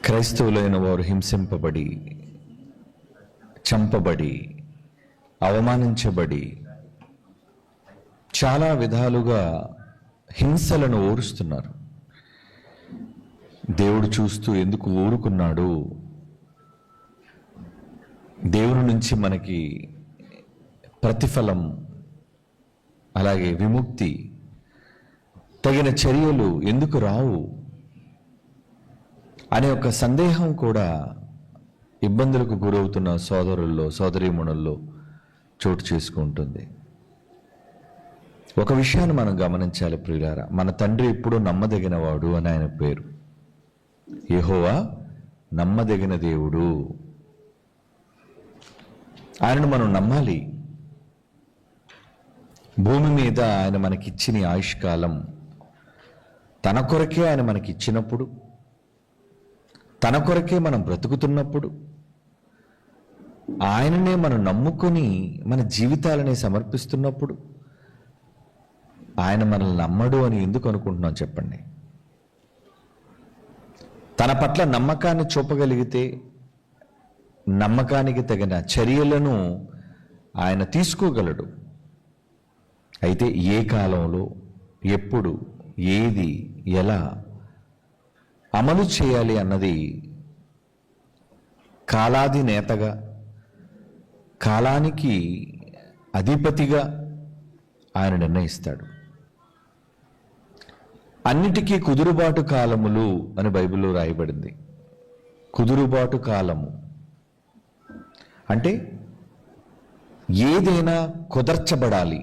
క్రైస్తవులైన వారు హింసింపబడి, చంపబడి, అవమానించబడి చాలా విధాలుగా హింసలను ఓరుస్తున్నారు. దేవుడు చూస్తూ ఎందుకు ఊరుకున్నాడు? దేవుని నుంచి మనకి ప్రతిఫలం, అలాగే విముక్తి, తగిన చర్యలు ఎందుకు రావు అనే ఒక సందేహం కూడా ఇబ్బందులకు గురవుతున్న సోదరుల్లో, సోదరీమణుల్లో చోటు చేసుకుంటుంది. ఒక విషయాన్ని మనం గమనించాలి ప్రియులారా, మన తండ్రి ఎప్పుడూ నమ్మదగినవాడు అని ఆయన పేరు. యెహోవా నమ్మదగిన దేవుడు. ఆయనను మనం నమ్మాలి. భూమి మీద ఆయన మనకిచ్చిన ఆయుష్కాలం తన కొరకే ఆయన మనకిచ్చినప్పుడు, తన కొరకే మనం బ్రతుకుతున్నప్పుడు, ఆయననే మనం నమ్ముకొని మన జీవితాలని సమర్పిస్తున్నప్పుడు ఆయన మనల్ని నమ్మడు అని ఎందుకు అనుకుంటున్నాం చెప్పండి? తన పట్ల నమ్మకాన్ని చూపగలిగితే నమ్మకానికి తగిన చర్యలను ఆయన తీసుకోగలడు. అయితే ఏ కాలంలో, ఎప్పుడు, ఏది, ఎలా అమలు చేయాలి అన్నది కాలాధినేతగా, కాలానికి అధిపతిగా ఆయన నిర్ణయిస్తాడు. అన్నిటికీ కుదురుబాటు కాలములు అని బైబిల్లో రాయబడింది. కుదురుబాటు కాలము అంటే ఏదైనా కుదర్చబడాలి.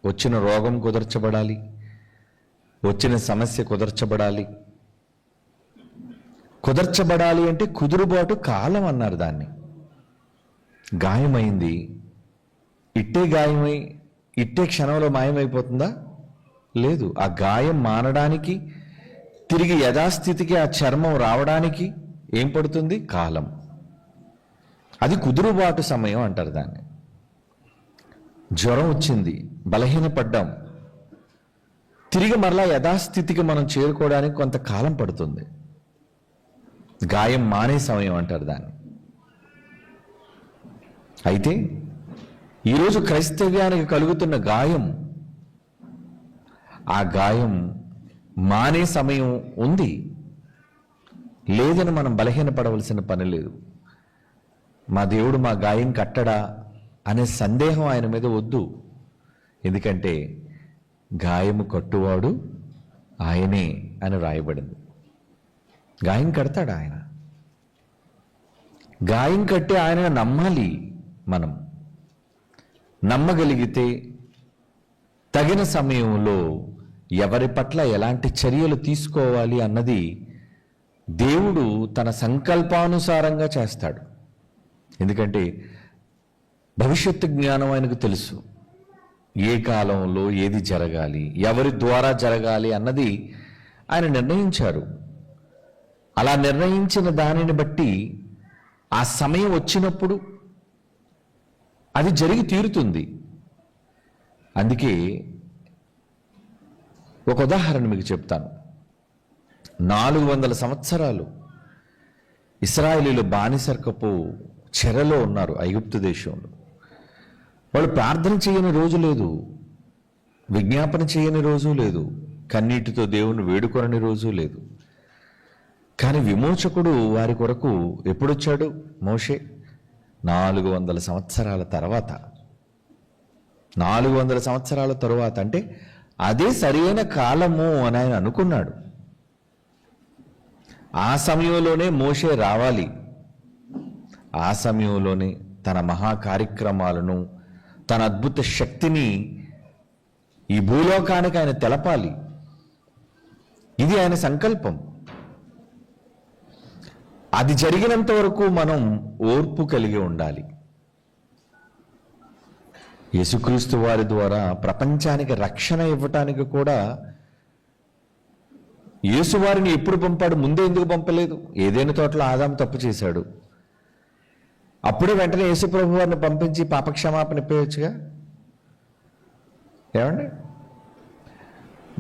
వచ్చిన రోగం కుదర్చబడాలి, వచ్చిన సమస్య కుదర్చబడాలి. కుదర్చబడాలి అంటే కుదురుబాటు కాలం అన్నారు దాన్ని. గాయమైంది, ఇట్టే గాయమై ఇట్టే క్షణంలో మాయమైపోతుందా? లేదు. ఆ గాయం మానడానికి, తిరిగి యథాస్థితికి ఆ చర్మం రావడానికి ఏం పడుతుంది? కాలం. అది కుదురుబాటు సమయం అంటారు దాన్ని. జ్వరం వచ్చింది, బలహీనపడ్డాం, తిరిగి మరలా యథాస్థితికి మనం చేరుకోవడానికి కొంతకాలం పడుతుంది. గాయం మానే సమయం అంటారు దాన్ని. అయితే ఈరోజు క్రైస్తవ్యానికి కలుగుతున్న గాయం, ఆ గాయం మానే సమయం ఉంది. లేదని మనం బలహీనపడవలసిన పని లేదు. మా దేవుడు మా గాయం కట్టడా అనే సందేహం ఆయన మీద వద్దు. ఎందుకంటే గాయము కట్టువాడు ఆయనే అని రాయబడింది. గాయం కడతాడు ఆయన. గాయం కట్టి ఆయన నమ్మాలి. మనం నమ్మగలిగితే తగిన సమయంలో ఎవరి పట్ల ఎలాంటి చర్యలు తీసుకోవాలి అన్నది దేవుడు తన సంకల్పానుసారంగా చేస్తాడు. ఎందుకంటే భవిష్యత్తు జ్ఞానం ఆయనకు తెలుసు. ఏ కాలంలో ఏది జరగాలి, ఎవరి ద్వారా జరగాలి అన్నది ఆయన నిర్ణయించారు. అలా నిర్ణయించిన దానిని బట్టి ఆ సమయం వచ్చినప్పుడు అది జరిగి తీరుతుంది. అందుకే ఒక ఉదాహరణ మీకు చెప్తాను. 400 సంవత్సరాలు ఇశ్రాయేలీయులు బానిసర్కపు చెరలో ఉన్నారు ఐగుప్తు దేశంలో. వాళ్ళు ప్రార్థన చేయని రోజు లేదు, విజ్ఞాపన చేయని రోజు లేదు, కన్నీటితో దేవుణ్ణి వేడుకొనని రోజు లేదు. కానీ విమోచకుడు వారి కొరకు ఎప్పుడొచ్చాడు? మోషే 400 సంవత్సరాల తర్వాత. 400 సంవత్సరాల తరువాత అంటే అదే సరైన కాలము అని ఆయన అనుకున్నాడు. ఆ సమయంలోనే మోషే రావాలి. ఆ సమయంలోనే తన మహా కార్యక్రమాలను, తన అద్భుత శక్తిని ఈ భూలోకానికి ఆయన తెలపాలి. ఇది ఆయన సంకల్పం. అది జరిగినంత వరకు మనం ఓర్పు కలిగి ఉండాలి. యేసుక్రీస్తు వారి ద్వారా ప్రపంచానికి రక్షణ ఇవ్వటానికి కూడా యేసు వారిని ఎప్పుడు పంపాడు? ముందే ఎందుకు పంపలేదు? ఏదైనా తోటలో ఆదాము తప్పు చేశాడు, అప్పుడే వెంటనే యేసు ప్రభు వారిని పంపించి పాపక్షమాపణ ఇప్పేయచ్చుగా. ఏమండి?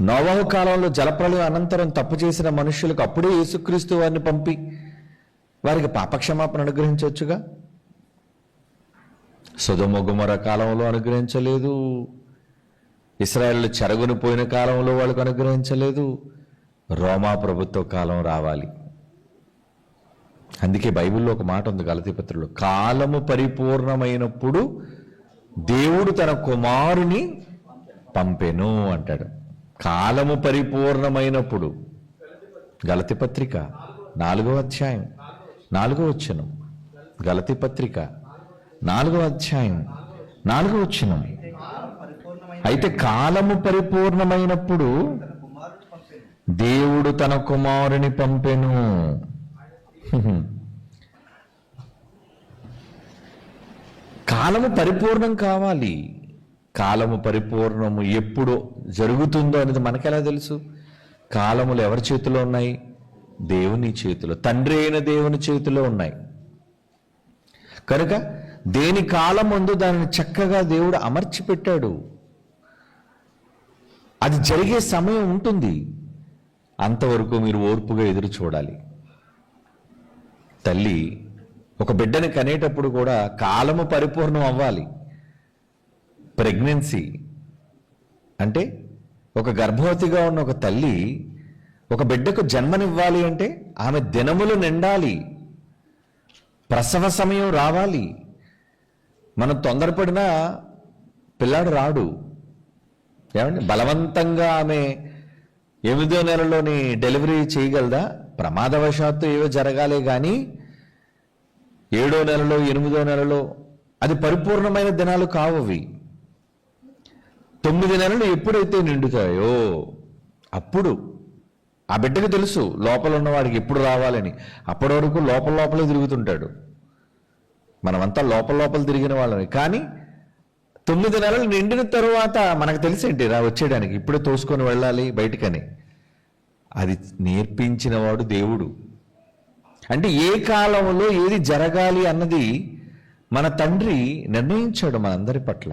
నోవహు కాలంలో జలప్రళయం అనంతరం తప్పు చేసిన మనుషులకు అప్పుడే యేసుక్రీస్తు వారిని పంపి వారికి పాపక్షమాపణ అనుగ్రహించవచ్చుగా. సొదొమ గొమొర్రా కాలంలో అనుగ్రహించలేదు, ఇశ్రాయేలు చెరగుని పోయిన కాలంలో వాళ్ళకు అనుగ్రహించలేదు. రోమా ప్రభుత్వ కాలం రావాలి. అందుకే బైబిల్లో ఒక మాట ఉంది గలతీ పత్రికలో, కాలము పరిపూర్ణమైనప్పుడు దేవుడు తన కుమారుని పంపెను అంటాడు. కాలము పరిపూర్ణమైనప్పుడు. గలతీ పత్రిక 4వ అధ్యాయం 4వ వచనం. గలతీ పత్రిక 4వ అధ్యాయం 4వ వచనం. అయితే కాలము పరిపూర్ణమైనప్పుడు దేవుడు తన కుమారుని పంపెను. కాలము పరిపూర్ణం కావాలి. కాలము పరిపూర్ణము ఎప్పుడు జరుగుతుందో అనేది మనకెలా తెలుసు? కాలములు ఎవరి చేతిలో ఉన్నాయి? దేవుని చేతిలో, తండ్రి అయిన దేవుని చేతిలో ఉన్నాయి. కనుక దేని కాలం ముందు దానిని చక్కగా దేవుడు అమర్చి పెట్టాడు. అది జరిగే సమయం ఉంటుంది. అంతవరకు మీరు ఓర్పుగా ఎదురు చూడాలి. తల్లి ఒక బిడ్డని కనేటప్పుడు కూడా కాలము పరిపూర్ణం అవ్వాలి. ప్రెగ్నెన్సీ అంటే ఒక గర్భవతిగా ఉన్న ఒక తల్లి ఒక బిడ్డకు జన్మనివ్వాలి అంటే ఆమె దినములు నిండాలి, ప్రసవ సమయం రావాలి. మనం తొందరపడినా పిల్లాడు రాడు. ఏమండి, బలవంతంగా ఆమె 8వ నెలలోని డెలివరీ చేయగలదా? ప్రమాదవశాత్తు ఏవో జరగాలే కానీ 7వ నెలలో 8వ నెలలో అది పరిపూర్ణమైన దినాలు కావవి. 9 నెలలు ఎప్పుడైతే నిండుతాయో అప్పుడు ఆ బిడ్డకు తెలుసు లోపల ఉన్నవాడికి ఎప్పుడు రావాలని. అప్పటి వరకు లోపలే తిరుగుతుంటాడు. మనమంతా లోపల తిరిగిన వాళ్ళని. కానీ 9 నెలలు నిండిన తరువాత మనకు తెలిసేంటి రా వచ్చేయడానికి, ఇప్పుడే తోసుకొని వెళ్ళాలి బయటికని. అది నేర్పించిన వాడు దేవుడు. అంటే ఏ కాలంలో ఏది జరగాలి అన్నది మన తండ్రి నిర్ణయించాడు మనందరి పట్ల.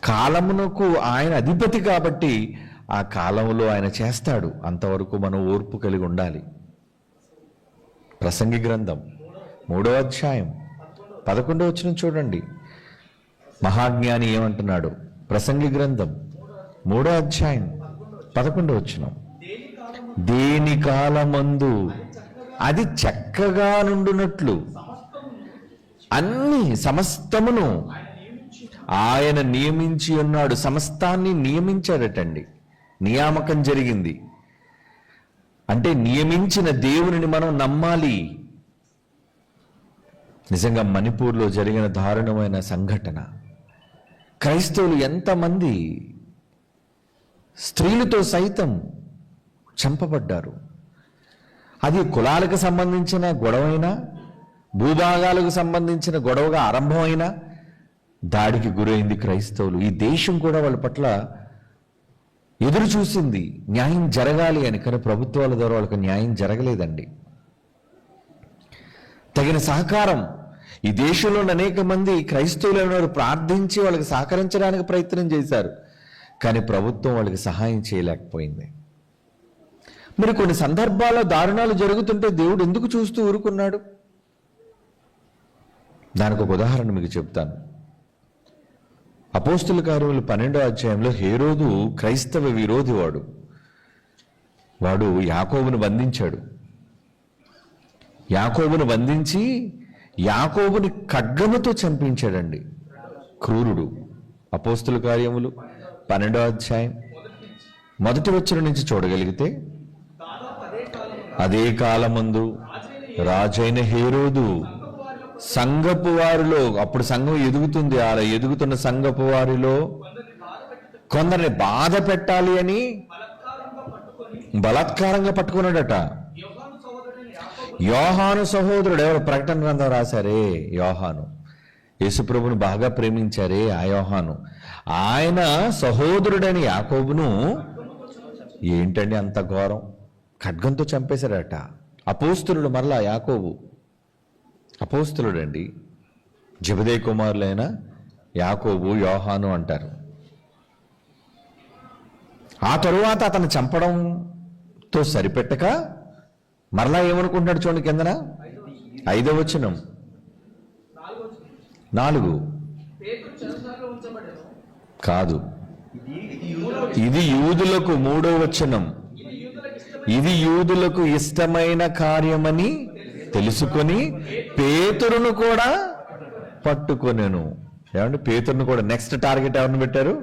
కాలమునకు ఆయన అధిపతి కాబట్టి ఆ కాలంలో ఆయన చేస్తాడు. అంతవరకు మనం ఓర్పు కలిగి ఉండాలి. ప్రసంగి గ్రంథం 3వ అధ్యాయం 11వ వచనం చూడండి. మహాజ్ఞాని ఏమంటున్నాడు? ప్రసంగి గ్రంథం 3వ అధ్యాయం 11వ వచనం. దేని కాలమందు అది చక్కగా నుండునట్లు అన్ని సమస్తమును ఆయన నియమించి ఉన్నాడు. సమస్తాన్ని నియమించాడటండి. నియామకం జరిగింది అంటే నియమించిన దేవునిని మనం నమ్మాలి. నిజంగా మణిపూర్లో జరిగిన దారుణమైన సంఘటన, క్రైస్తవులు ఎంతమంది స్త్రీలతో సైతం చంపబడ్డారు. అది కులాలకు సంబంధించిన గొడవైనా, భూభాగాలకు సంబంధించిన గొడవగా ఆరంభమైనా దాడికి గురైంది క్రైస్తవులు. ఈ దేశం కూడా వాళ్ళ పట్ల ఎదురు చూసింది న్యాయం జరగాలి అని. కానీ ప్రభుత్వాల ద్వారా వాళ్ళకి న్యాయం జరగలేదండి. తగిన సహకారం ఈ దేశంలోని అనేక మంది క్రైస్తవులు ప్రార్థించి వాళ్ళకి సహకరించడానికి ప్రయత్నం చేశారు. కానీ ప్రభుత్వం వాళ్ళకి సహాయం చేయలేకపోయింది. మరి కొన్ని సందర్భాల్లో దారుణాలు జరుగుతుంటే దేవుడు ఎందుకు చూస్తూ ఊరుకున్నాడు? దానికి ఒక ఉదాహరణ మీకు చెప్తాను. అపోస్తుల కార్యములు 12వ అధ్యాయంలో హేరోదు క్రైస్తవ విరోధి. వాడు యాకోబును బంధించాడు. యాకోబును బంధించి యాకోబుని ఖడ్గముతో చంపించాడండి. క్రూరుడు. అపోస్తుల కార్యములు 12వ అధ్యాయం 1వ వచనం నుంచి చూడగలిగితే, అదే కాలమందు రాజైన హేరోదు సంఘపు వారిలో, అప్పుడు సంఘం ఎదుగుతుంది, అలా ఎదుగుతున్న సంఘపు వారిలో కొందరిని బాధ పెట్టాలి అని బలాత్కారంగా పట్టుకున్నాడట. యోహాను సహోదరుడు, ఎవరు ప్రకటన గ్రంథం రాశారే యోహాను, యేసుప్రభుని బాగా ప్రేమించారే ఆ యోహాను, ఆయన సహోదరుడని యాకోబును ఏంటండి అంత ఘోరం, ఖడ్గంతో చంపేశాడట. అపోస్తులుడు, మరలా యాకోబు అపోస్తులుడండి. జెబెదయి కుమారులైన యాకోబు, యోహాను అంటారు. ఆ తరువాత అతను చంపడంతో సరిపెట్టక మరలా ఏమనుకుంటున్నాడు చూడండి కిందన 5వ వచనం 4 కాదు, ఇది యూదులకు 3వ వచనం, ఇది యూదులకు ఇష్టమైన కార్యమని తెలుసుకొని పేతురును కూడా పట్టుకొనెను. ఏమంటే పేతురును కూడా నెక్స్ట్ టార్గెట్ ఎవరిని పెట్టారు?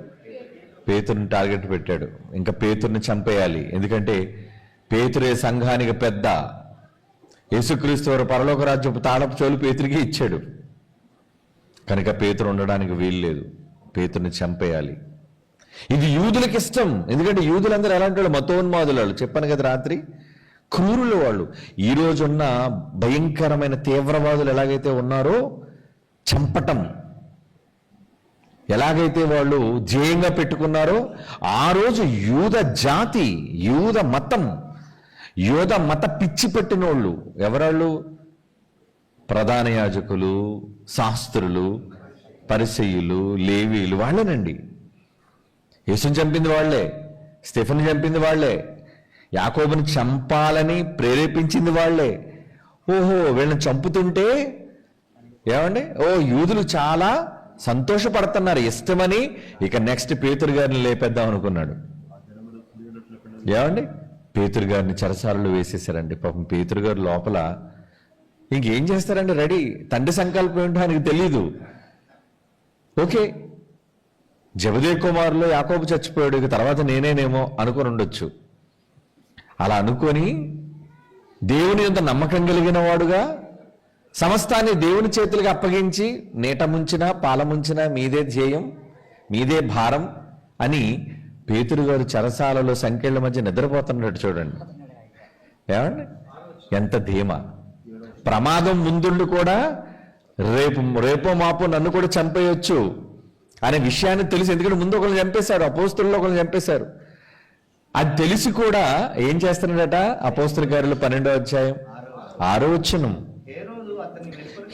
పేతురుని టార్గెట్ పెట్టాడు. ఇంకా పేతురుని చంపేయాలి, ఎందుకంటే పేతురే సంఘానికి పెద్ద. యేసుక్రీస్తు వారు పరలోక రాజ్యపు తాళపు చెవులు పేతురికి ఇచ్చాడు కనుక పేతురు ఉండడానికి వీల్లేదు, పేతురుని చంపేయాలి. ఇది యూదులకు ఇష్టం, ఎందుకంటే యూదులందరూ ఎలాంటి వాళ్ళు? మతోన్మాదులు వాళ్ళు. చెప్పాను కదా రాత్రి, క్రూరులు వాళ్ళు. ఈ రోజున్న భయంకరమైన తీవ్రవాదులు ఎలాగైతే ఉన్నారో, చంపటం ఎలాగైతే వాళ్ళు ధ్యేయంగా పెట్టుకున్నారో, ఆ రోజు యూద జాతి, యూద మత పిచ్చి పెట్టినోళ్ళు ఎవరాళ్ళు? ప్రధాన యాజకులు, శాస్త్రులు, పరిసయ్యులు, లేవీలు, వాళ్ళేనండి. యేసుని చంపింది వాళ్లే, స్టెఫెన్ చంపింది వాళ్లే, యాకోబుని చంపాలని ప్రేరేపించింది వాళ్లే. ఓహో, వీళ్ళని చంపుతుంటే ఏమండి, యూదులు చాలా సంతోషపడుతున్నారు, ఇష్టమని ఇక నెక్స్ట్ పేతురు గారిని లేపేద్దాం అనుకున్నాడు. ఏమండి, పేతురు గారిని చెరసాలలో వేసేసారండి. పాపం పేతురు గారు లోపల ఇంకేం చేస్తారండి, రెడీ. తండ్రి సంకల్పం ఏంటో ఆయనకు తెలీదు. ఓకే, జబదే కుమారులో యాకోబు చచ్చిపోయాడు, ఇక తర్వాత నేనేనేమో అనుకుని ఉండొచ్చు. అలా అనుకొని దేవుని యందు నమ్మకం కలిగిన వాడుగా సమస్తాన్ని దేవుని చేతులకు అప్పగించి, నీట ముంచినా పాల ముంచినా మీదే ధ్యేయం, మీదే భారం అని పేతురు గారు చెరసాలలో సంఖ్యల మధ్య నిద్రపోతున్నట్టు చూడండి. ఏమండి, ఎంత ధీమా! ప్రమాదం ముందుండి కూడా రేపో మాపో నన్ను కూడా చంపేయొచ్చు అనే విషయాన్ని తెలిసి, ఎందుకంటే ముందు ఒకరిని చంపేశారు, అపోస్తుల్లో ఒకరిని చంపేశారు. అది తెలిసి కూడా ఏం చేస్తున్నాడట? అపోస్తుల కార్యాలు 12వ అధ్యాయం 6వ వచనం,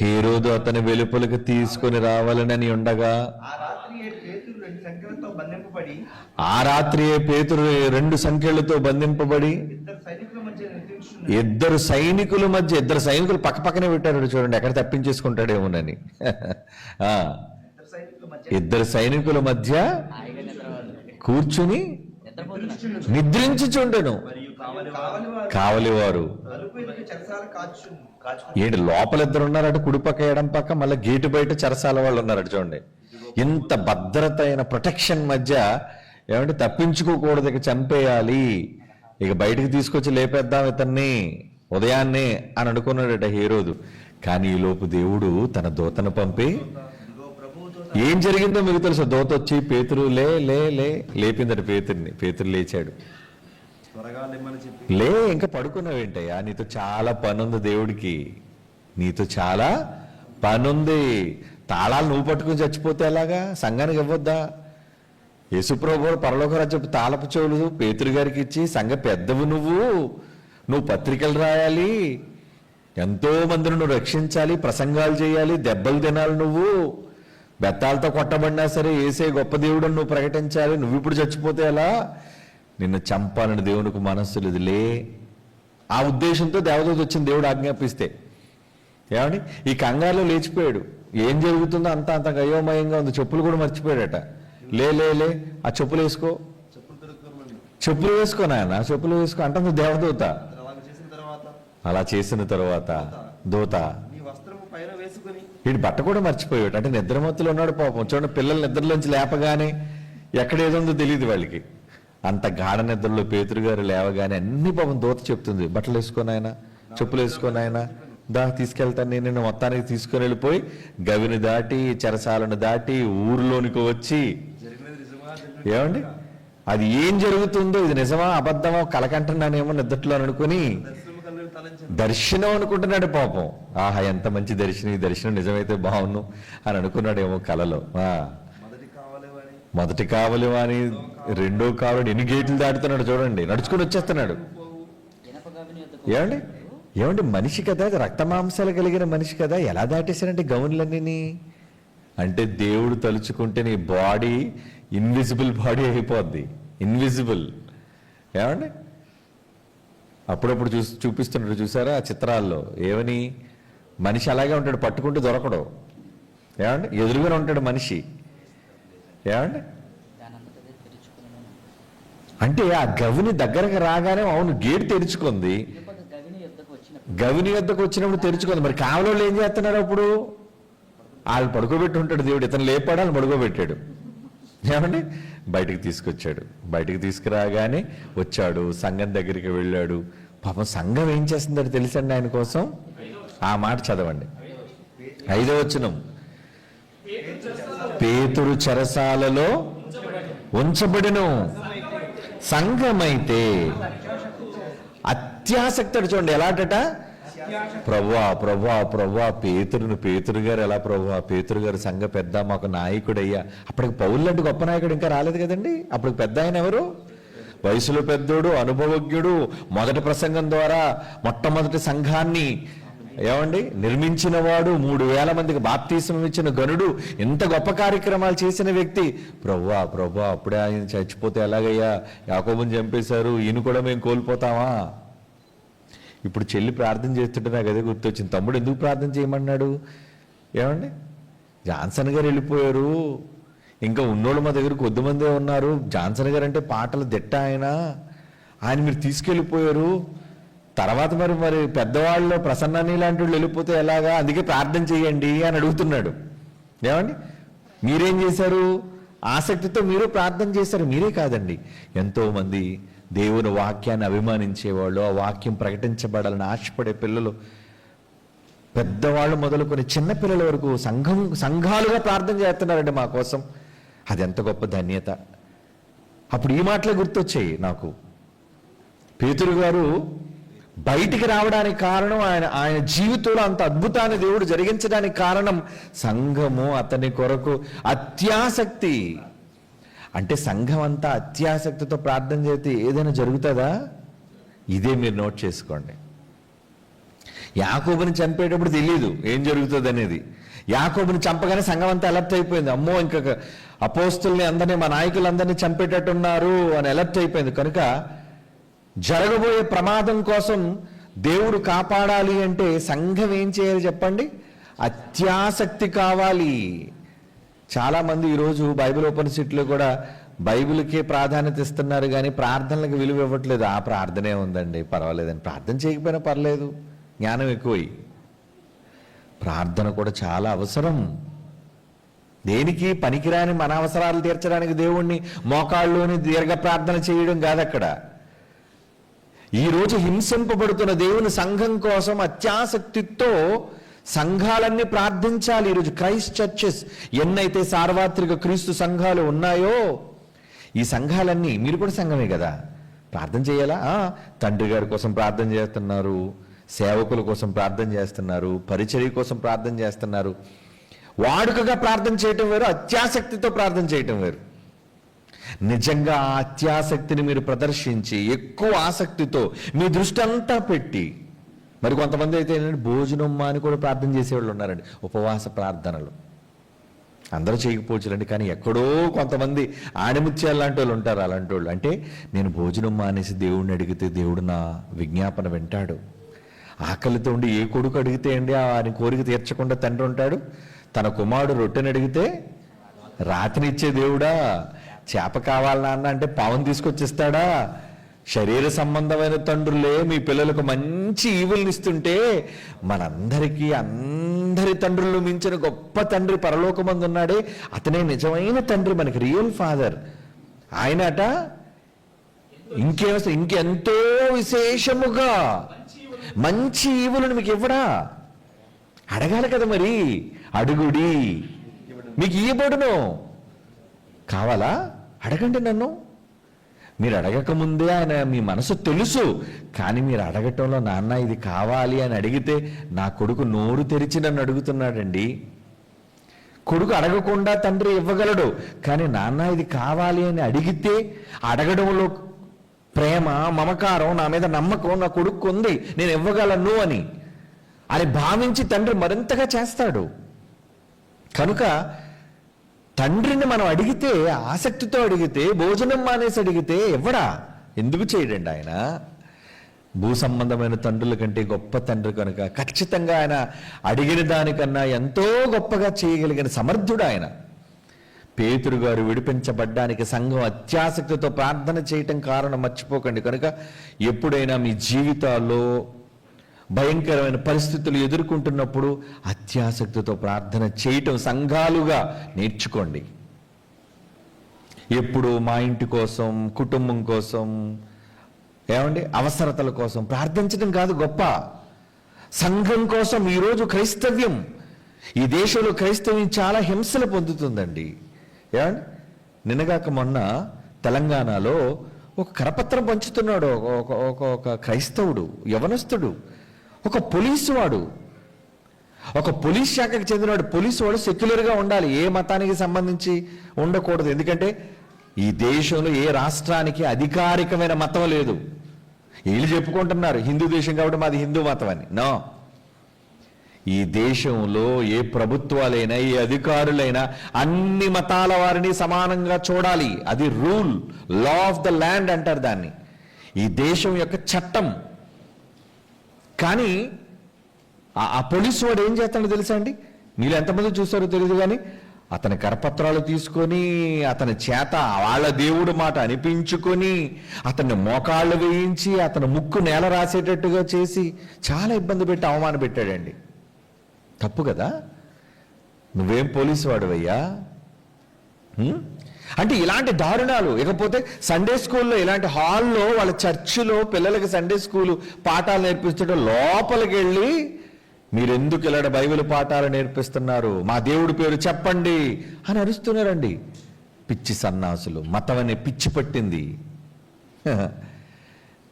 హేరోదు అతని వెలుపలకు తీసుకొని రావాలని ఉండగా ఆ రాత్రియే పేతురు 2 సంఖ్యలతో బంధింపబడి ఇద్దరు సైనికులు పక్కపక్కనే పెట్టారు చూడండి, ఎక్కడ తప్పించేసుకుంటాడేమోనని. ఇద్దరు సైనికుల మధ్య కూర్చుని నిద్రించుచుండెను. కావలివారు ఏంటి, లోపల 2 ఉన్నారట, కుడిపక్క ఎడం పక్క, మళ్ళీ గేటు బయట చెరసాల వాళ్ళు ఉన్నారట చూడండి. ఇంత భద్రత అయిన ప్రొటెక్షన్ మధ్య ఏమంటే తప్పించుకోకూడదు, ఇక చంపేయాలి, ఇక బయటికి తీసుకొచ్చి లేపేద్దాం ఇతన్ని ఉదయాన్నే అని అనుకున్నాడట హేరోదు. కానీ ఈ లోపు దేవుడు తన దూతను పంపి, ఏం జరిగిందో మీకు తెలుసు, దూత వచ్చి పేతురు లేపిందట పేతుర్ని. పేతురు లేచాడు. ఇంకా పడుకున్నావేంటయ్యా, నీతో చాలా పనుంది, దేవుడికి నీతో చాలా పనుంది. తాళాలు నువ్వు పట్టుకుని చచ్చిపోతే ఎలాగా? సంఘానికి ఇవ్వద్దా? యేసుప్రభు పరలోక రాజ్యపు తాళపు చెవులు పేతురు గారికి ఇచ్చి, సంఘ పెద్దవు నువ్వు పత్రికలు రాయాలి, ఎంతో మందిని నువ్వు రక్షించాలి, ప్రసంగాలు చేయాలి, దెబ్బలు తినాలి, నువ్వు బెత్తాలతో కొట్టబడినా సరే ఏసే గొప్ప దేవుడు నువ్వు ప్రకటించాలి. నువ్వు ఇప్పుడు చచ్చిపోతే ఎలా? నిన్ను చంపాలని దేవునికి మనస్సు లేదులే. ఆ ఉద్దేశంతో దేవదూత వచ్చింది, దేవుడు ఆజ్ఞాపిస్తే. ఏమని ఈ కంగారులో లేచిపోయాడు. ఏం జరుగుతుందో అంత అయోమయంగా ఉంది. చెప్పులు కూడా మర్చిపోయాడట. లే ఆ చెప్పులు వేసుకో నాయన, చెప్పులు వేసుకో అంటుంది దేవదూత. అలా చేసిన తర్వాత దూత వీడి బట్ట కూడా మర్చిపోయాడు. అంటే నిద్రమత్తులో ఉన్నాడు పాపం. చూడండి, పిల్లలు నిద్రలోంచి లేపగానే ఎక్కడేదో తెలియదు వాళ్ళకి. అంత గాఢ నిద్రలో పేతురు గారు లేవగానే అన్ని పాపం దూత చెప్తుంది, బట్టలు వేసుకోనాయన, చెప్పులు వేసుకోనాయన, తీసుకెళ్తాను నేను. మొత్తానికి తీసుకుని వెళ్ళిపోయి గవిని దాటి, చెరసాలను దాటి, ఊరిలోనికి వచ్చి, ఏమండి అది ఏం జరుగుతుందో, ఇది నిజమా అబద్ధమా కలకంటున్నానేమో నిద్రలో అనుకుని దర్శనం అనుకుంటున్నాడు పాపం. ఆహా, ఎంత మంచి దర్శనం, ఈ దర్శనం నిజమైతే బాగున్ను అని అనుకున్నాడేమో కలలో. మొదటి కావలి అని, రెండో కావలి, ఎన్ని గేట్లు దాటుతున్నాడు చూడండి, నడుచుకుని వచ్చేస్తున్నాడు. ఏమండి మనిషి కదా, రక్తమాంసాలు కలిగిన మనిషి కదా, ఎలా దాటేశారంటే గౌన్లన్నీ? అంటే దేవుడు తలుచుకుంటే నీ బాడీ ఇన్విజిబుల్ బాడీ అయిపోద్ది, ఇన్విజిబుల్. ఏమండి అప్పుడప్పుడు చూపిస్తున్నారు చూసారా ఆ చిత్రాల్లో, ఏమని మనిషి అలాగే ఉంటాడు, పట్టుకుంటూ దొరకడు. ఏమండి, ఎదురుగానే ఉంటాడు మనిషి. ఏమండి, అంటే ఆ గవిని దగ్గరకు రాగానే అవును గేటు తెరుచుకుంది, గవిని వద్దకు వచ్చినప్పుడు తెరుచుకుంది. మరి కావలోళ్ళు ఏం చేస్తున్నారు అప్పుడు? వాళ్ళు పడుకోబెట్టి ఉంటాడు దేవుడు, ఇతను లేపాడు, వాళ్ళు పడుకోబెట్టాడు. ఏమండి, బయటికి తీసుకొచ్చాడు. బయటికి తీసుకురాగానే వచ్చాడు, సంఘం దగ్గరికి వెళ్ళాడు. పాపం సంఘం ఏం చేస్తుందో తెలుసండి ఆయన కోసం? ఆ మాట చదవండి, 5వ వచనం. పేతురు చెరసాలలో ఉంచబడిను, సంఘమైతే అత్యాసక్తి. చూడండి ఎలాటట, ప్రభువా ప్రభువా ప్రభువా పేతురు గారు ఎలా ప్రభువా, పేతురు గారు సంఘ పెద్ద, మాకు నాయకుడయ్యా. అప్పటికి పౌలు లాంటి గొప్ప నాయకుడు ఇంకా రాలేదు కదండి. అప్పుడు పెద్ద ఆయన ఎవరు? వయసులో పెద్దోడు, అనుభవజ్ఞుడు, మొదటి ప్రసంగం ద్వారా మొట్టమొదటి సంఘాన్ని ఏమండి నిర్మించిన వాడు, 3000 మందికి బాప్తీసం ఇచ్చిన గనుడు, ఎంత గొప్ప కార్యక్రమాలు చేసిన వ్యక్తి. ప్రభువా ప్రభువా అప్పుడే ఆయన చచ్చిపోతే ఎలాగయ్యా, యాకోబుని చంపేశారు, ఈయన కూడా మేము కోల్పోతామా? ఇప్పుడు చెల్లి ప్రార్థన చేస్తుంటే నాకు అదే గుర్తొచ్చింది. తమ్ముడు ఎందుకు ప్రార్థన చేయమన్నాడు? ఏమండి, జాన్సన్ గారు వెళ్ళిపోయారు, ఇంకా ఉన్నోళ్ళు మా దగ్గర కొద్దిమందే ఉన్నారు. జాన్సన్ గారు అంటే పాటలు దిట్ట ఆయన మీరు తీసుకెళ్ళిపోయారు. తర్వాత మరి పెద్దవాళ్ళు ప్రసన్నాని లాంటి వాళ్ళు వెళ్ళిపోతే ఎలాగా, అందుకే ప్రార్థన చేయండి అని అడుగుతున్నాడు. ఏమండి, మీరేం చేశారు? ఆసక్తితో మీరు ప్రార్థన చేశారు. మీరే కాదండి, ఎంతోమంది దేవుని వాక్యాన్ని అభిమానించేవాళ్ళు, ఆ వాక్యం ప్రకటించబడాలని ఆశపడే పిల్లలు, పెద్దవాళ్ళు మొదలుకొని చిన్నపిల్లల వరకు సంఘాలుగా ప్రార్థన చేస్తున్నారండి మా కోసం. అది ఎంత గొప్ప ధన్యత. అప్పుడు ఈ మాటలే గుర్తొచ్చాయి నాకు. పేతురు గారు బయటికి రావడానికి కారణం, ఆయన జీవితంలో అంత అద్భుతాన్ని దేవుడు జరిగించడానికి కారణం సంఘము అతని కొరకు అత్యాసక్తి. అంటే సంఘం అంతా అత్యాసక్తితో ప్రార్థన చేస్తే ఏదైనా జరుగుతుందా? ఇదే మీరు నోట్ చేసుకోండి. యాకోబుని చంపేటప్పుడు తెలియదు ఏం జరుగుతుంది అనేది. యాకోబుని చంపగానే సంఘం అంతా అలర్ట్ అయిపోయింది. అమ్మో, ఇంకా అపోస్తుల్ని అందరినీ, మా నాయకులందరినీ చంపేటట్టున్నారు అని అలర్ట్ అయిపోయింది. కనుక జరగబోయే ప్రమాదం కోసం దేవుడు కాపాడాలి అంటే సంఘం ఏం చేయాలి చెప్పండి? అత్యాసక్తి కావాలి. చాలామంది ఈరోజు బైబిల్ ఉపనిషత్తులో కూడా బైబిల్కే ప్రాధాన్యత ఇస్తున్నారు, కానీ ప్రార్థనలకు విలువ ఇవ్వట్లేదు. ఆ ప్రార్థనే ఉందండి, పర్వాలేదండి, ప్రార్థన చేయకపోయినా పర్లేదు, జ్ఞానం ఎక్కువై. ప్రార్థన కూడా చాలా అవసరం. దేనికి పనికిరాని మన అవసరాలు తీర్చడానికి దేవుణ్ణి మోకాళ్ళలోని దీర్ఘ ప్రార్థన చేయడం కాదు అక్కడ. ఈరోజు హింసింపబడుతున్న దేవుని సంఘం కోసం అత్యాసక్తితో సంఘాలన్నీ ప్రార్థించాలి. ఈరోజు క్రైస్ట్ చర్చెస్ ఎన్నైతే సార్వత్రిక క్రీస్తు సంఘాలు ఉన్నాయో, ఈ సంఘాలన్నీ, మీరు కూడా సంఘమే కదా, ప్రార్థన చేయాలా? తండ్రి గారి కోసం ప్రార్థన చేస్తున్నారు, సేవకుల కోసం ప్రార్థన చేస్తున్నారు, పరిచర్య కోసం ప్రార్థన చేస్తున్నారు. వాడుకగా ప్రార్థన చేయటం వేరు, అత్యాసక్తితో ప్రార్థన చేయటం వేరు. నిజంగా ఆ అత్యాసక్తిని మీరు ప్రదర్శించి ఎక్కువ ఆసక్తితో మీ దృష్టి అంతా పెట్టి, మరి కొంతమంది అయితే ఏంటంటే భోజనం అని కూడా ప్రార్థన చేసేవాళ్ళు ఉన్నారండి, ఉపవాస ప్రార్థనలు. అందరూ చేయకపోవచ్చులండి, కానీ ఎక్కడో కొంతమంది ఆణిముత్యాలు లాంటి వాళ్ళు ఉంటారు. అలాంటి వాళ్ళు అంటే, నేను భోజనం మానేసి దేవుడిని అడిగితే దేవుడు నా విజ్ఞాపన వింటాడు. ఆకలితో ఉండి ఏ కొడుకు అడిగితే అండి ఆయన కోరిక తీర్చకుండా తండ్రి ఉంటాడు? తన కుమారుడు రొట్టెని అడిగితే రాతినిచ్చే దేవుడా? చేప కావాలి నాన్న అంటే పావును తీసుకొచ్చిస్తాడా? శరీర సంబంధమైన తండ్రులే మీ పిల్లలకు మంచి ఈవుల్నిస్తుంటే, మనందరికీ అందరి తండ్రులు మించిన గొప్ప తండ్రి పరలోకమందు ఉన్నాడే, అతనే నిజమైన తండ్రి, మనకి రియల్ ఫాదర్. ఆయనట ఇంకెంతో విశేషముగా మంచి ఈవులను మీకు ఇవ్వడా? అడగాలి కదా మరి. అడుగుడి మీకు ఇయ్యబడును. కావాలా? అడగండి నన్ను. మీరు అడగకముందే ఆయన మీ మనసు తెలుసు, కానీ మీరు అడగటంలో నాన్న ఇది కావాలి అని అడిగితే, నా కొడుకు నోరు తెరిచి నన్ను అడుగుతున్నాడండి. కొడుకు అడగకుండా తండ్రి ఇవ్వగలడు, కానీ నాన్న ఇది కావాలి అని అడిగితే అడగడంలో ప్రేమ, మమకారం, నా మీద నమ్మకం నా కొడుకు ఉంది, నేను ఇవ్వగలను అని భావించి తండ్రి మరింతగా చేస్తాడు. కనుక తండ్రిని మనం అడిగితే, ఆసక్తితో అడిగితే, భోజనం మానేసి అడిగితే ఇవ్వడా? ఎందుకు చేయడండి ఆయన? భూ సంబంధమైన తండ్రుల కంటే గొప్ప తండ్రి కనుక ఖచ్చితంగా ఆయన అడిగిన దానికన్నా ఎంతో గొప్పగా చేయగలిగిన సమర్థుడు ఆయన. పేతురు గారు విడిపించబడ్డానికి సంఘం అత్యాసక్తితో ప్రార్థన చేయటం కారణం మర్చిపోకండి. కనుక ఎప్పుడైనా మీ జీవితాల్లో భయంకరమైన పరిస్థితులు ఎదుర్కొంటున్నప్పుడు అత్యాసక్తితో ప్రార్థన చేయటం సంఘాలుగా నేర్చుకోండి. ఎప్పుడు మా ఇంటి కోసం, కుటుంబం కోసం, అవసరతల కోసం ప్రార్థించడం కాదు గొప్ప, సంఘం కోసం. ఈరోజు క్రైస్తవ్యం, ఈ దేశంలో క్రైస్తవ్యం చాలా హింసలు పొందుతుందండి. నిన్నగాక మొన్న తెలంగాణలో ఒక కరపత్రం పంచుతున్నాడు ఒక క్రైస్తవుడు, యవనస్తుడు, ఒక పోలీసు వాడు, ఒక పోలీస్ శాఖకు చెందినవాడు. పోలీసు వాడు సెక్యులర్గా ఉండాలి, ఏ మతానికి సంబంధించి ఉండకూడదు. ఎందుకంటే ఈ దేశంలో ఏ రాష్ట్రానికి అధికారికమైన మతం లేదు. వీళ్ళు చెప్పుకుంటున్నారు హిందూ దేశం కాబట్టి మాది హిందూ మతం అని. నో, ఈ దేశంలో ఏ ప్రభుత్వాలైనా ఏ అధికారులైనా అన్ని మతాల వారిని సమానంగా చూడాలి. అది rule, law of the land అంటారు దాన్ని, ఈ దేశం యొక్క చట్టం. కానీ ఆ పోలీసు వాడు ఏం చేస్తాడో తెలుసా అండి? మీరు ఎంతమంది చూస్తారో తెలియదు, కానీ అతని కరపత్రాలు తీసుకొని అతని చేత వాళ్ళ దేవుడు మాట అనిపించుకొని అతన్ని మోకాళ్ళు వేయించి అతని ముక్కు నేల రాసేటట్టుగా చేసి చాలా ఇబ్బంది పెట్టి అవమాన పెట్టాడండి. తప్పు కదా? నువ్వేం పోలీసు వాడువయ్యా? అంటే ఇలాంటి దారుణాలు. ఇకపోతే సండే స్కూల్లో, ఇలాంటి హాల్లో, వాళ్ళ చర్చిలో పిల్లలకి సండే స్కూలు పాఠాలు నేర్పిస్తుంటే లోపలికి వెళ్ళి మీరెందుకు ఇలాంటి బైబిల్ పాఠాలు నేర్పిస్తున్నారు, మా దేవుడి పేరు చెప్పండి అని అరుస్తున్నారండి. పిచ్చి సన్నాసులు, మతం అనే పిచ్చి పట్టింది.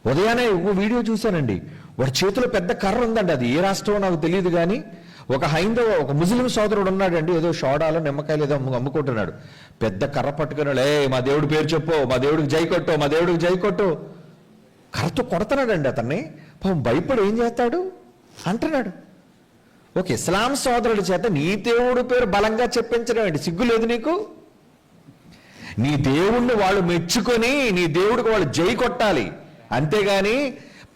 ఉదయాన్నే ఒక వీడియో చూశానండి, వాడి చేతిలో పెద్ద కర్ర ఉందండి. అది ఏ రాష్ట్రమో నాకు తెలియదు, కానీ ఒక ముస్లిం సోదరుడు ఉన్నాడండి, ఏదో షోడాలో నిమ్మకాయలు ఏదో అమ్ముకుంటున్నాడు. పెద్ద కర్ర పట్టుకున్నాడు, మా దేవుడి పేరు చెప్పు, మా దేవుడికి జై కొట్టు, మా దేవుడికి జై కొట్టు. కర్రతో కొడుతున్నాడండి అతన్ని. పాపం భయపడి ఏం చేస్తాడు అంటున్నాడు. ఒక ఇస్లాం సోదరుడి చేత నీ దేవుడి పేరు బలంగా చెప్పించడం ఏంటి? సిగ్గు లేదు నీకు? నీ దేవుణ్ణి వాళ్ళు మెచ్చుకొని నీ దేవుడికి వాళ్ళు జై కొట్టాలి, అంతేగాని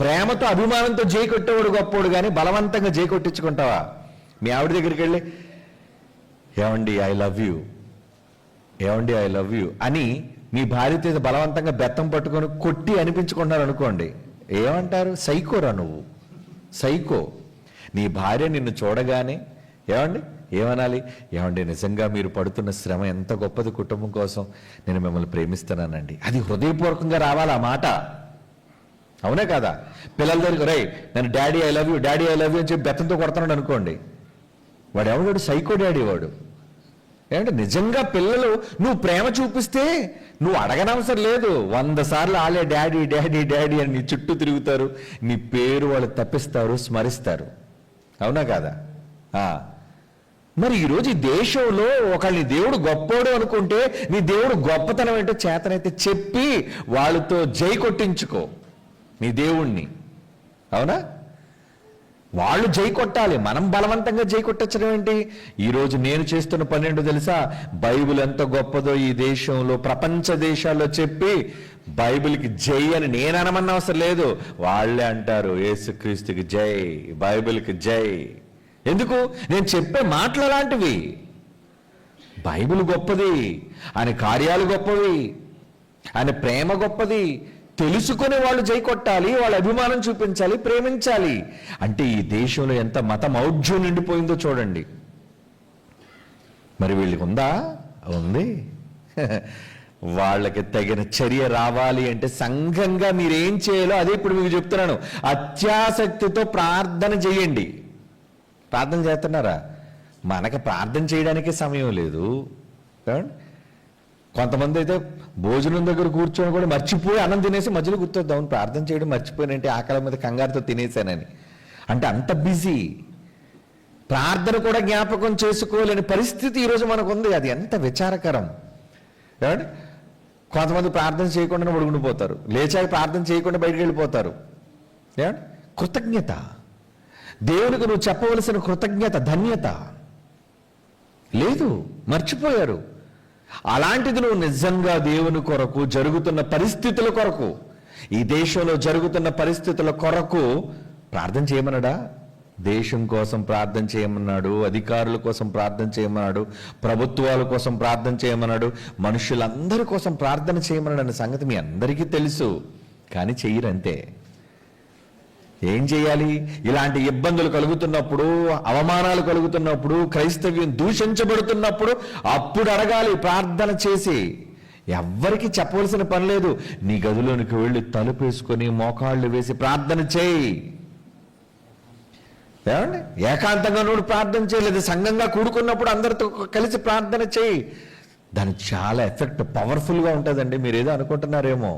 ప్రేమతో అభిమానంతో జై కొట్టేవాడు గొప్పోడు, కానీ బలవంతంగా జై కొట్టించుకుంటావా? మీ ఆవిడ దగ్గరికి వెళ్ళి ఏమండి ఐ లవ్ యూ, ఏమండి ఐ లవ్ యూ అని మీ భార్యతో బలవంతంగా బెత్తం పట్టుకొని కొట్టి అనిపించుకుంటున్నారు అనుకోండి, ఏమంటారు? సైకోరా నువ్వు, సైకో. నీ భార్య నిన్ను చూడగానే ఏమనాలి? ఏమండి నిజంగా మీరు పడుతున్న శ్రమ ఎంత గొప్పది కుటుంబం కోసం, నేను మిమ్మల్ని ప్రేమిస్తున్నానండి. అది హృదయపూర్వకంగా రావాలి ఆ మాట, అవునే కదా? పిల్లల దగ్గర నేను daddy I love you, daddy I love you అని చెప్పి బెత్తంతో కొడుతున్నాడు అనుకోండి, వాడు ఎవడు? సైకో డాడీ వాడు. నిజంగా పిల్లలు నువ్వు ప్రేమ చూపిస్తే నువ్వు అడగనవసరం లేదు, 100 సార్లు వాళ్ళే డాడీ డాడీ డాడీ అని నీ చుట్టూ తిరుగుతారు, నీ పేరు వాళ్ళు తప్పిస్తారు, స్మరిస్తారు, అవునా కాదా? మరి ఈరోజు ఈ దేశంలో ఒకళ్ళని దేవుడు గొప్పోడు అనుకుంటే నీ దేవుడు గొప్పతనం ఏంటో చేతనైతే చెప్పి వాళ్ళతో జై కొట్టించుకో నీ దేవుణ్ణి, అవునా? వాళ్ళు జై కొట్టాలి, మనం బలవంతంగా జై కొట్టచ్చడం ఏంటి? ఈరోజు నేను చేస్తున్న పని ఏంటో తెలుసా? బైబిల్ ఎంత గొప్పదో ఈ దేశంలో, ప్రపంచ దేశాల్లో చెప్పి బైబిల్కి జై అని నేను అనమన్న అవసరం లేదు, వాళ్ళే అంటారు యేసుక్రీస్తుకి జై, బైబిల్కి జై. ఎందుకు? నేను చెప్పే మాటలు అలాంటివి. బైబిల్ గొప్పది, ఆయన కార్యాలు గొప్పవి, ఆయన ప్రేమ గొప్పది. తెలుసుకుని వాళ్ళు జై కొట్టాలి, వాళ్ళ అభిమానం చూపించాలి, ప్రేమించాలి. అంటే ఈ దేశంలో ఎంత మత మౌఢ్యం నిండిపోయిందో చూడండి. మరి వీళ్ళకి ఉందా? ఉంది. వాళ్ళకి తగిన చర్య రావాలి అంటే సంఘంగా మీరేం చేయాలో అదే ఇప్పుడు మీకు చెప్తున్నాను. అత్యాసక్తితో ప్రార్థన చేయండి. ప్రార్థన చేస్తున్నారా? మనకి ప్రార్థన చేయడానికి సమయం లేదు. కొంతమంది అయితే భోజనం దగ్గర కూర్చొని కూడా మర్చిపోయి అన్నం తినేసి మధ్యలో గుర్తొద్దాం, ప్రార్థన చేయడం మర్చిపోయినంటే ఆకలి మీద కంగారుతో తినేసానని. అంటే అంత బిజీ, ప్రార్థన కూడా జ్ఞాపకం చేసుకోలేని పరిస్థితి ఈరోజు మనకు ఉంది. అది ఎంత విచారకరం. ఏమండి? కొంతమంది ప్రార్థన చేయకుండా పడుకుండిపోతారు, లేచాక ప్రార్థన చేయకుండా బయటకు వెళ్ళిపోతారు. ఏమండి? కృతజ్ఞత, దేవునికి నువ్వు చెప్పవలసిన కృతజ్ఞత, ధన్యత లేదు, మర్చిపోయారు. అలాంటిది నువ్వు నిజంగా దేవుని కొరకు, జరుగుతున్న పరిస్థితుల కొరకు ఈ దేశంలో జరుగుతున్న పరిస్థితుల కొరకు ప్రార్థన చేయమన్నాడా? దేశం కోసం ప్రార్థన చేయమన్నాడు, అధికారుల కోసం ప్రార్థన చేయమన్నాడు, ప్రభుత్వాల కోసం ప్రార్థన చేయమన్నాడు, మనుషులందరి కోసం ప్రార్థన చేయమన్నాడు అనే సంగతి మీ అందరికీ తెలుసు. కానీ చెయ్యరంతే. ఏం చేయాలి? ఇలాంటి ఇబ్బందులు కలుగుతున్నప్పుడు, అవమానాలు కలుగుతున్నప్పుడు, క్రైస్తవ్యం దూషించబడుతున్నప్పుడు అప్పుడు అడగాలి ప్రార్థన చేసి. ఎవ్వరికి చెప్పవలసిన పని లేదు. నీ గదిలోనికి వెళ్ళి తలుపేసుకొని మోకాళ్ళు వేసి ప్రార్థన చేయి. ఏమండి? ఏకాంతంగా నువ్వు ప్రార్థన చేయలేదు, సంఘంగా కూడుకున్నప్పుడు అందరితో కలిసి ప్రార్థన చేయి. దానికి చాలా ఎఫెక్ట్ పవర్ఫుల్గా ఉంటుందండి. మీరు ఏదో అనుకుంటున్నారేమో.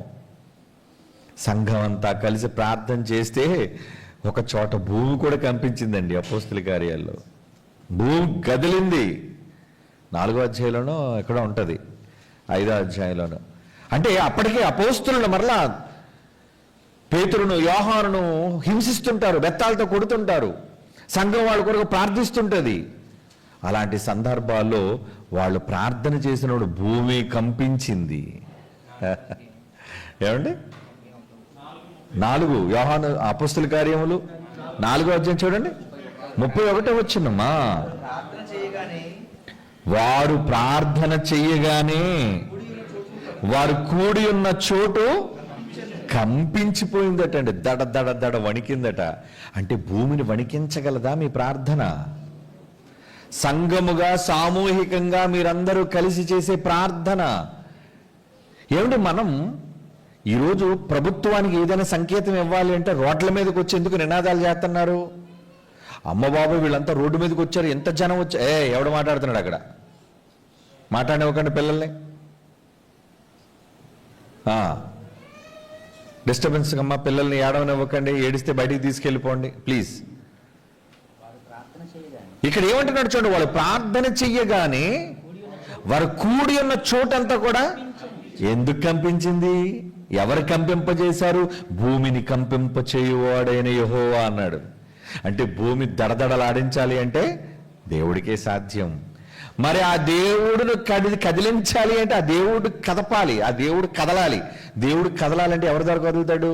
సంఘం అంతా కలిసి ప్రార్థన చేస్తే ఒక చోట భూమి కూడా కంపించిందండి. అపోస్తుల కార్యాల్లో భూమి కదిలింది. 4వ అధ్యాయంలోనో ఎక్కడో ఉంటుంది, 5వ అధ్యాయంలోనో. అంటే అప్పటికే అపోస్తులను మరలా పేతురును యోహానును హింసిస్తుంటారు, బెత్తాలతో కొడుతుంటారు. సంఘం వాళ్ళ కొరకు ప్రార్థిస్తుంటుంది. అలాంటి సందర్భాల్లో వాళ్ళు ప్రార్థన చేసినప్పుడు భూమి కంపించింది. ఏమండి? 4 యోహాను అపోస్తుల కార్యములు 4వ అధ్యాయం చూడండి, 31వ వచనమా. వారు ప్రార్థన చెయ్యగానే వారు కూడి ఉన్న చోటు కంపించిపోయిందట అండి. దడ దడ దడ వణికిందట. అంటే భూమిని వణికించగలదా మీ ప్రార్థన? సంఘముగా సామూహికంగా మీరందరూ కలిసి చేసే ప్రార్థన. ఏమిటి, మనం ఈరోజు ప్రభుత్వానికి ఏదైనా సంకేతం ఇవ్వాలి అంటే రోడ్ల మీదకి వచ్చి ఎందుకు నినాదాలు చేస్తున్నారు? అమ్మ బాబు వీళ్ళంతా రోడ్డు మీదకి వచ్చారు, ఎంత జనం వచ్చా. ఎవడు మాట్లాడుతున్నాడు అక్కడ? మాట్లాడివ్వకండి పిల్లల్ని. డిస్టర్బెన్స్ అమ్మ, పిల్లల్ని ఏడవనివ్వకండి, ఏడిస్తే బయటికి తీసుకెళ్ళిపోండి ప్లీజ్. ఇక్కడ ఏమంటున్నాడు చూడండి, వాళ్ళు ప్రార్థన చెయ్యగానే వారు కూడి ఉన్న చోటంతా కూడా ఎందుకు కంపించింది? ఎవరు కంపింపజేశారు? భూమిని కంపింప చేయువాడైన యెహోవా అన్నాడు. అంటే భూమి దడదడలాడించాలి అంటే దేవుడికే సాధ్యం. మరి ఆ దేవుడును కదిలించాలి అంటే ఆ దేవుడు కదపాలి, ఆ దేవుడు కదలాలి. దేవుడు కదలాలంటే ఎవరి ద్వారా కదులుతాడు?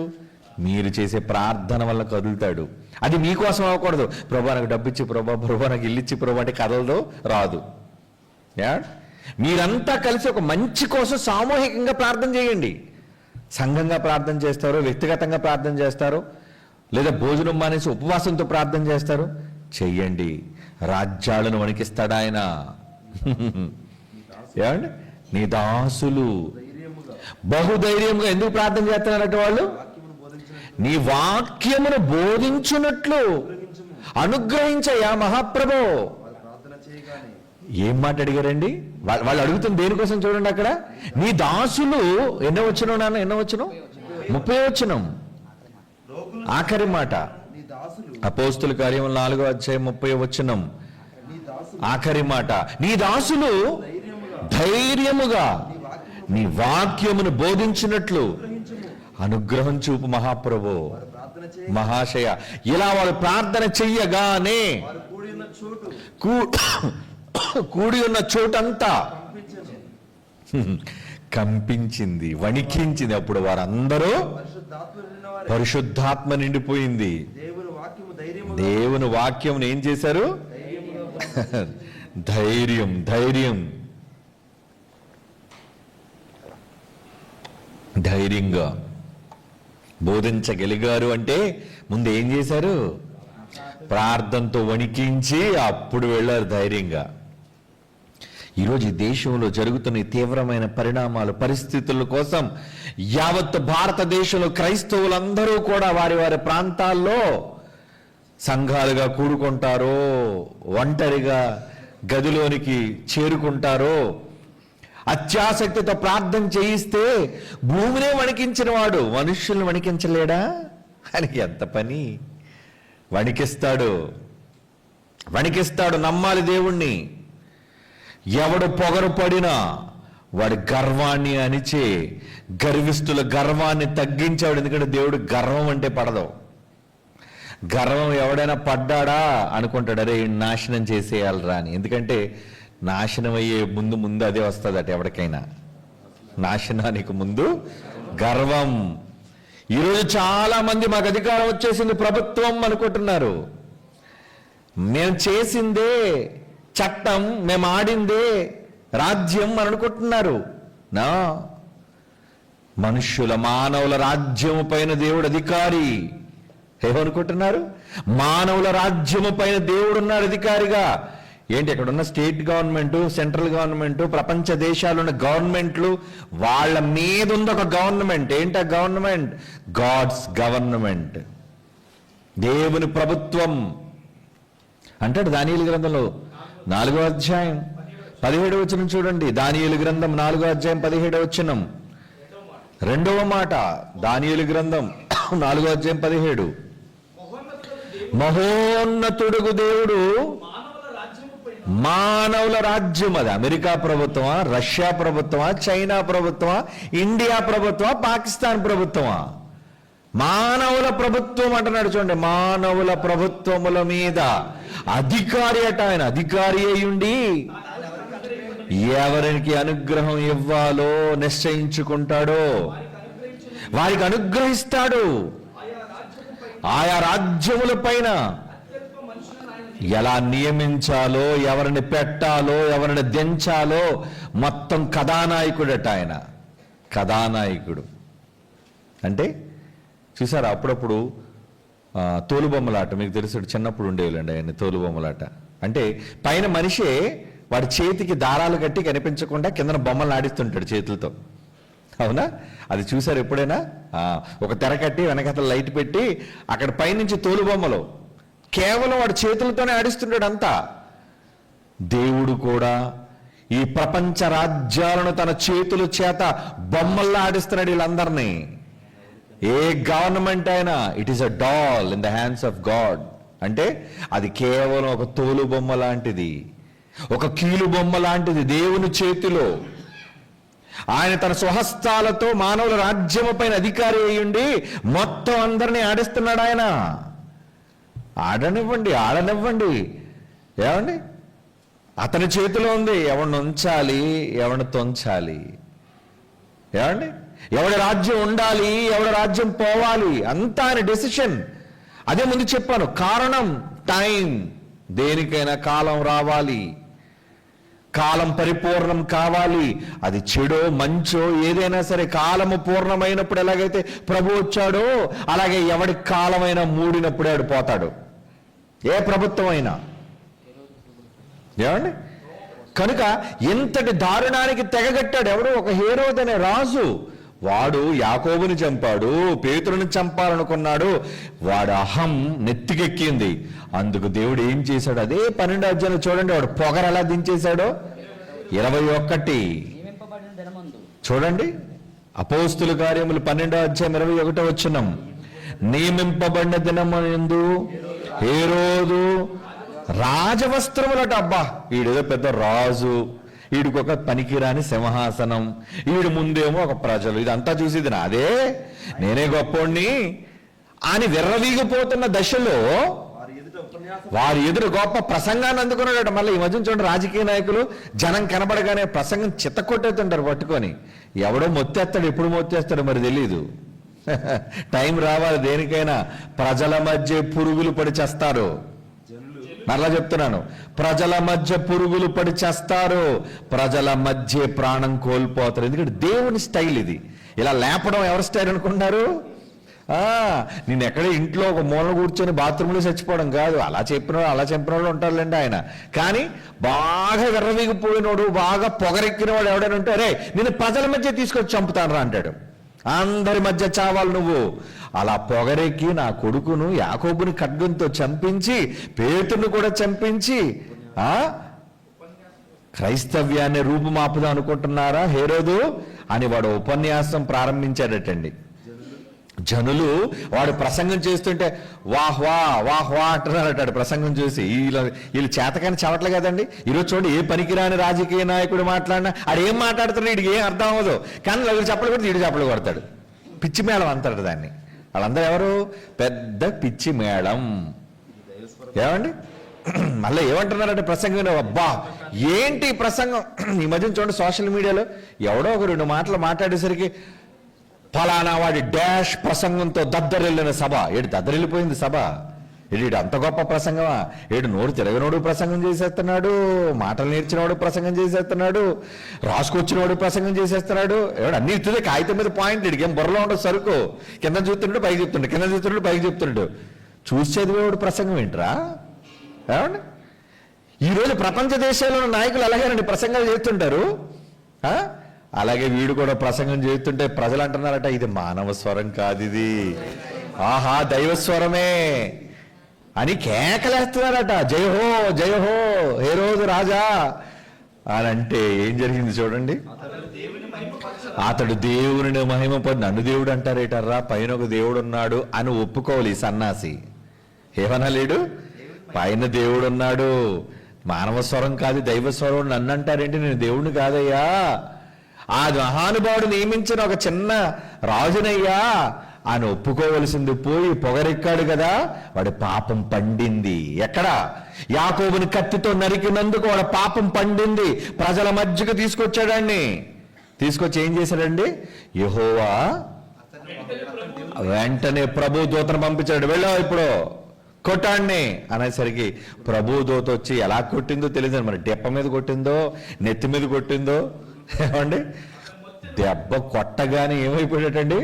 మీరు చేసే ప్రార్థన వల్ల కదులుతాడు. అది మీకోసం అవ్వకూడదు. ప్రభా నాకు డబ్బు ఇచ్చి, ప్రభా నాకు ఇల్లు ఇచ్చి, ప్రభా అంటే కదలదు, రాదు. మీరంతా కలిసి ఒక మంచి కోసం సామూహికంగా ప్రార్థన చేయండి. సంఘంగా ప్రార్థన చేస్తారు, వ్యక్తిగతంగా ప్రార్థన చేస్తారు, లేదా భోజనం మానేసి ఉపవాసంతో ప్రార్థన చేస్తారు. చెయ్యండి. రాజ్యాలను వణికిస్తాడు ఆయన. ఏమండి? నీ దాసులు బహుధైర్యంగా ఎందుకు ప్రార్థన చేస్తున్నారట? వాళ్ళు నీ వాక్యమును బోధించున్నట్లు అనుగ్రహించయ్యా మహాప్రభో. ఏం మాట అడిగారండి? వాళ్ళు అడుగుతుంది దేనికోసం చూడండి. అక్కడ నీ దాసులు ఎన్నో వచ్చిన నాన్న, ఎన్నో వచ్చిన 30వ వచనం ఆఖరి మాట. అపోస్తుల కార్యం 4వ అధ్యాయం 30వ వచనం ఆఖరి మాట. నీ దాసులు ధైర్యముగా నీ వాక్యమును బోధించినట్లు అనుగ్రహం చూపు మహాప్రభు మహాశయ. ఇలా వాళ్ళు ప్రార్థన చెయ్యగానే కూడి ఉన్న చోటంతా కంపించింది, వణికించింది. అప్పుడు వారందరూ పరిశుద్ధాత్మ నిండిపోయింది. దేవుని వాక్యం ఏం చేశారు? ధైర్యం ధైర్యంగా బోధించగలిగారు. అంటే ముందు ఏం చేశారు? ప్రార్థనతో వణికించి అప్పుడు వెళ్ళారు ధైర్యంగా. ఈరోజు ఈ దేశంలో జరుగుతున్న తీవ్రమైన పరిణామాలు, పరిస్థితుల కోసం యావత్ భారతదేశంలో క్రైస్తవులందరూ కూడా వారి వారి ప్రాంతాల్లో సంఘాలుగా కూడుకుంటారో, ఒంటరిగా గదిలోనికి చేరుకుంటారో, అత్యాసక్తితో ప్రార్థన చేయిస్తే భూమినే వణికించిన వాడు మనుష్యుల్ని వణికించలేడా? అని ఎంత పని! వణికిస్తాడు. నమ్మాలి దేవుణ్ణి. ఎవడు పొగరు పడినా వాడి గర్వాన్ని అణిచే, గర్విస్తుల గర్వాన్ని తగ్గించాడు. ఎందుకంటే దేవుడు గర్వం అంటే పడదు. గర్వం ఎవడైనా పడ్డాడా అనుకుంటాడు, అరే నాశనం చేసేయాలరా అని. ఎందుకంటే నాశనం అయ్యే ముందు అదే వస్తుంది అట ఎవరికైనా. నాశనానికి ముందు గర్వం. ఈరోజు చాలా మంది మాకు అధికారం వచ్చేసింది, ప్రభుత్వం అనుకుంటున్నారు. మేము చేసిందే చట్టం, మేము ఆడిందే రాజ్యం అని అనుకుంటున్నారు. నా మనుష్యుల మానవుల రాజ్యము పైన దేవుడు అధికారి. ఏమనుకుంటున్నారు? మానవుల రాజ్యము పైన దేవుడు ఉన్నాడు అధికారిగా. ఏంటి ఇక్కడున్న స్టేట్ గవర్నమెంట్, సెంట్రల్ గవర్నమెంట్, ప్రపంచ దేశాలున్న గవర్నమెంట్లు, వాళ్ళ మీద ఉంది ఒక గవర్నమెంట్. ఏంటి ఆ గవర్నమెంట్? గాడ్స్ గవర్నమెంట్, దేవుని ప్రభుత్వం అంటాడు దానియేలు గ్రంథంలో 4వ అధ్యాయం 17వ వచనం చూడండి. దానియేలు గ్రంథం 4వ అధ్యాయం 17వ వచనం రెండవ మాట. దానియేలు గ్రంథం 4వ అధ్యాయం 17. మహోన్నతుడుగు దేవుడు మానవుల రాజ్యం, అది అమెరికా ప్రభుత్వమా, రష్యా ప్రభుత్వమా, చైనా ప్రభుత్వమా, ఇండియా ప్రభుత్వమా, పాకిస్తాన్ ప్రభుత్వమా? మానవుల ప్రభుత్వం అంటున్నాడు చూడండి. మానవుల ప్రభుత్వముల మీద అధికారి అట ఆయన. అధికారి అయ్యుండి ఎవరికి అనుగ్రహం ఇవ్వాలో నిశ్చయించుకుంటాడో వారికి అనుగ్రహిస్తాడు. ఆయా రాజ్యముల పైన ఎలా నియమించాలో, ఎవరిని పెట్టాలో, ఎవరిని దించాలో మొత్తం కథానాయకుడట ఆయన. కథానాయకుడు అంటే చూసారా, అప్పుడప్పుడు తోలుబొమ్మలాట మీకు తెలుసు, చిన్నప్పుడు ఉండేవాళ్ళండి ఆయన తోలుబొమ్మలాట. అంటే పైన మనిషే వాడి చేతికి దారాలు కట్టి కనిపించకుండా కిందన బొమ్మలు ఆడిస్తుంటాడు చేతులతో. అవునా? అది చూసారు ఎప్పుడైనా? ఒక తెర కట్టి వెనకతల లైట్ పెట్టి అక్కడ పైనుంచి తోలుబొమ్మలు కేవలం వాడి చేతులతోనే ఆడిస్తుంటాడు అంతా. దేవుడు కూడా ఈ ప్రపంచ రాజ్యాలను తన చేతుల చేత బొమ్మల్లా ఆడిస్తున్నాడు వీళ్ళందరినీ. ఏ గవర్నమెంట్ అయినా it is a doll in the hands of God. అంటే అది కేవలం ఒక తోలు బొమ్మ లాంటిది, ఒక కీలు బొమ్మ లాంటిది దేవుని చేతిలో. ఆయన తన స్వహస్తాలతో మానవుల రాజ్యము పైన అధికారి అయ్యుండి మొత్తం అందరినీ ఆడిస్తున్నాడు ఆయన. ఆడనివ్వండి, ఆడనివ్వండి. ఏమండి? అతని చేతిలో ఉంది ఎవరిని ఉంచాలి, ఎవరిని తొంచాలి. ఏమండి? ఎవడి రాజ్యం ఉండాలి, ఎవడి రాజ్యం పోవాలి, అంతా ఆయన డెసిషన్. అదే ముందు చెప్పాను, కారణం టైం. దేనికైనా కాలం రావాలి, కాలం పరిపూర్ణం కావాలి. అది చెడో మంచో ఏదైనా సరే కాలము పూర్ణమైనప్పుడు ఎలాగైతే ప్రభు వచ్చాడో అలాగే ఎవడి కాలమైనా మూడినప్పుడే ఆడు పోతాడు, ఏ ప్రభుత్వం అయినా. ఏమండి? కనుక ఇంతటి దారుణానికి తెగగట్టాడు ఎవడు? ఒక హేరోదు అనే రాజు. వాడు యాకోబుని చంపాడు, పేతురుని చంపాలనుకున్నాడు. వాడు అహం నెత్తికెక్కింది. అందుకు దేవుడు ఏం చేశాడు? అదే 12వ అధ్యాయంలో చూడండి, వాడు పొగరు ఎలా దించేశాడో. 21 చూడండి, అపోస్తుల కార్యములు 12వ అధ్యాయం 21వ వచనం. నియమింపబడిన దినమందు హేరోదు రాజవస్త్రములట. అబ్బా, వీడేదో పెద్ద రాజు, వీడికి ఒక పనికిరాని సింహాసనం, వీడి ముందేమో ఒక ప్రజలు, ఇదంతా చూసేది నాదే, నేనే గొప్పోడిని అని విర్రవీగిపోతున్న దశలో వారి ఎదురు గొప్ప ప్రసంగాన్ని అందుకున్నాడట. మళ్ళీ ఈ మధ్యన చూడండి, రాజకీయ నాయకులు జనం కనబడగానే ప్రసంగం చిత్తకొట్టేస్తుంటారు పట్టుకొని. ఎవడో మొత్తేస్తాడు, ఎప్పుడు మొత్తేస్తాడో మరి తెలీదు. టైం రావాలి దేనికైనా. ప్రజల మధ్య పురుగులు పడి చేస్తారు. మరలా చెప్తున్నాను, ప్రజల మధ్య పురుగులు పడి చేస్తారు, ప్రజల మధ్య ప్రాణం కోల్పోతారు. ఎందుకంటే దేవుని స్టైల్ ఇది. ఇలా లేపడం ఎవరి స్టైల్ అనుకుంటున్నారు? నేను ఎక్కడ ఇంట్లో ఒక మూల కూర్చొని బాత్రూంలో చచ్చిపోవడం కాదు. అలా చెప్పిన వాళ్ళు ఉంటారులేండి ఆయన. కానీ బాగా విర్రవీగిపోయినోడు, బాగా పొగరెక్కినవాడు ఎవడైనా ఉంటే, అరే నేను ప్రజల మధ్య తీసుకొచ్చి చంపుతాను రా అంటాడు. అందరి మధ్య చావాలి నువ్వు. అలా పొగరెక్కి నా కొడుకును యాకోబుని ఖడ్గంతో చంపించి, పేతురును కూడా చంపించి క్రైస్తవ్యాన్ని రూపుమాపుదాం అనుకుంటున్నారా హేరోదు అని వాడు ఉపన్యాసం ప్రారంభించాడటండి. జనులు వాడు ప్రసంగం చేస్తుంటే వాహ్ వా వాహ్ వా అంటున్నారట ప్రసంగం చూసి. వీళ్ళు చేతకాని చవట్లే కదండి. ఈరోజు చూడండి, ఏ పనికిరాని రాజకీయ నాయకుడు మాట్లాడినా ఆడేం మాట్లాడుతున్నాడు వీడికి ఏం అర్థం అవ్వదు. కానీ వీళ్ళు చెప్పలు కొడితే వీడు చెప్పలు కొడతాడు. పిచ్చి మేళం అంటాడు దాన్ని. వాళ్ళందరూ ఎవరు? పెద్ద పిచ్చి మేళం. ఏమండి? మళ్ళీ ఏమంటున్నారంటే ప్రసంగం, అబ్బా ఏంటి ప్రసంగం. ఈ మధ్యన చూడండి సోషల్ మీడియాలో ఎవడో ఒక 2 మాటలు మాట్లాడేసరికి ఫలానా వాడి డాష్ ప్రసంగంతో దద్దరిల్లిన సభ. ఏడు దద్దరిల్లిపోయింది సభ. ఏడు అంత గొప్ప ప్రసంగమా? ఏడు నోరు తిరగనోడు ప్రసంగం చేసేస్తున్నాడు, మాటలు నేర్చినవాడు ప్రసంగం చేసేస్తున్నాడు, రాసుకొచ్చినవాడు ప్రసంగం చేసేస్తున్నాడు. ఎవడు అన్ని ఇస్తుంది కాగితం మీద పాయింట్. ఇడికి ఏం బుర్రలో ఉండదు సరుకు. కింద చూస్తున్నాడు పైకి చెప్తుండే, కింద చూస్తున్నాడు పైకి చెప్తున్నాడు. చూసి చదివేవాడు ప్రసంగం ఏంట్రా? ఏమండి, ఈరోజు ప్రపంచ దేశాల్లో నాయకులు అలాగేనండి ప్రసంగాలు చేస్తుంటారు. అలాగే వీడు కూడా ప్రసంగం చేస్తుంటే ప్రజలు అంటున్నారట, ఇది మానవ స్వరం కాదు, ఇది ఆహా దైవస్వరమే అని కేకలేస్తున్నారట. జయహో జయహో హేరోదు రాజా అని అంటే ఏం జరిగింది చూడండి. అతడు దేవుని మహిమపడి నన్ను దేవుడు అంటారేటర్రా, పైన ఒక దేవుడు ఉన్నాడు అని ఒప్పుకోవాలి. సన్నాసి ఏమనలేడు, పైన దేవుడు ఉన్నాడు, మానవ స్వరం కాదు దైవస్వరం, నన్ను అంటారేంటి, నేను దేవుడిని కాదయ్యా, ఆ మహానుభావుడు నియమించిన ఒక చిన్న రాజునయ్యా అని ఒప్పుకోవలసింది పోయి పొగరెక్కాడు కదా, వాడి పాపం పండింది. ఎక్కడ? యాకోబుని కత్తితో నరికినందుకు వాడి పాపం పండింది. ప్రజల మధ్యకు తీసుకొచ్చాడాన్ని. తీసుకొచ్చి ఏం చేశాడండి? యెహోవా వెంటనే ప్రభు దూతను పంపించాడు, వెళ్ళావు ఇప్పుడు కొట్టాడిని అనేసరికి ప్రభు దూత వచ్చి ఎలా కొట్టిందో తెలియదు. మరి డెప్ప మీద కొట్టిందో నెత్తి మీద కొట్టిందో ఏమండి, దెబ్బ కొట్టగానే ఏమైపోయాటండి,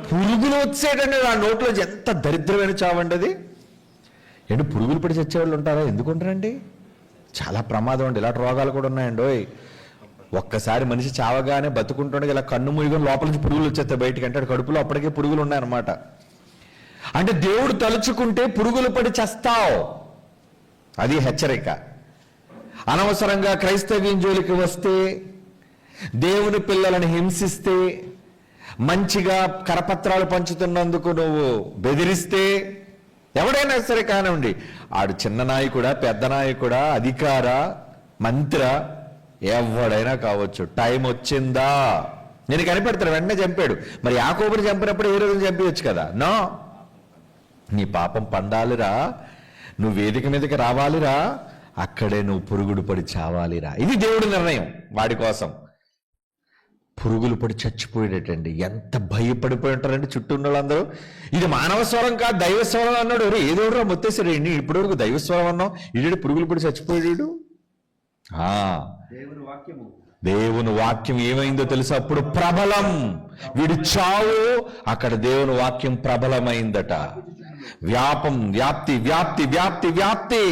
పురుగులు వచ్చేటండి ఆ నోట్లో. ఎంత దరిద్రమైన చావండి అది. ఏంటి పురుగులు పడి చచ్చేవాళ్ళు ఉంటారా? ఎందుకు ఉంటారండి? చాలా ప్రమాదం అండి. ఇలాంటి రోగాలు కూడా ఉన్నాయండి. ఒక్కసారి మనిషి చావగానే బతుకుంటుండగా ఇలా కన్ను మూయగా లోపల నుంచి పురుగులు వచ్చేస్తాయి బయటికి. అంటే కడుపులో అప్పటికే పురుగులు ఉన్నాయన్నమాట. అంటే దేవుడు తలుచుకుంటే పురుగులు పడి చస్తావు. అది హెచ్చరిక. అనవసరంగా క్రైస్తవ్యం జోలికి వస్తే, దేవుని పిల్లలను హింసిస్తే, మంచిగా కరపత్రాలు పంచుతున్నందుకు నువ్వు బెదిరిస్తే, ఎవడైనా సరే కానివ్వండి, ఆడు చిన్న నాయకుడా పెద్ద నాయకుడా అధికార మంత్ర ఎవడైనా కావచ్చు, టైం వచ్చిందా నేను కనిపెడతాడు, వెంటనే చంపాడు. మరి యాకోబుని చంపినప్పుడు ఏ రోజున చంపవచ్చు కదా? నో, నీ పాపం పండాలిరా, నువ్వు వేదిక మీదకి రావాలిరా, అక్కడే నువ్వు పురుగుడు పడి చావాలిరా. ఇది దేవుడి నిర్ణయం వాడి కోసం. పురుగులు పడి చచ్చిపోయేటండి. ఎంత భయపడిపోయి ఉంటారండి చుట్టూ ఉన్న వాళ్ళందరూ. ఇది మానవ స్వరం కాదు దైవస్వరం అన్నాడు. ఏదోరా మొత్తేసాడు, ఇప్పటి వరకు దైవస్వరం అన్నావు, ఇడు పురుగులు పడి చచ్చిపోయాడు. దేవుని వాక్యం ఏమైందో తెలుసు అప్పుడు ప్రబలం. వీడి చావు అక్కడ దేవుని వాక్యం ప్రబలమైందట. వ్యాప్తి వ్యాప్తి వ్యాప్తి వ్యాప్తి.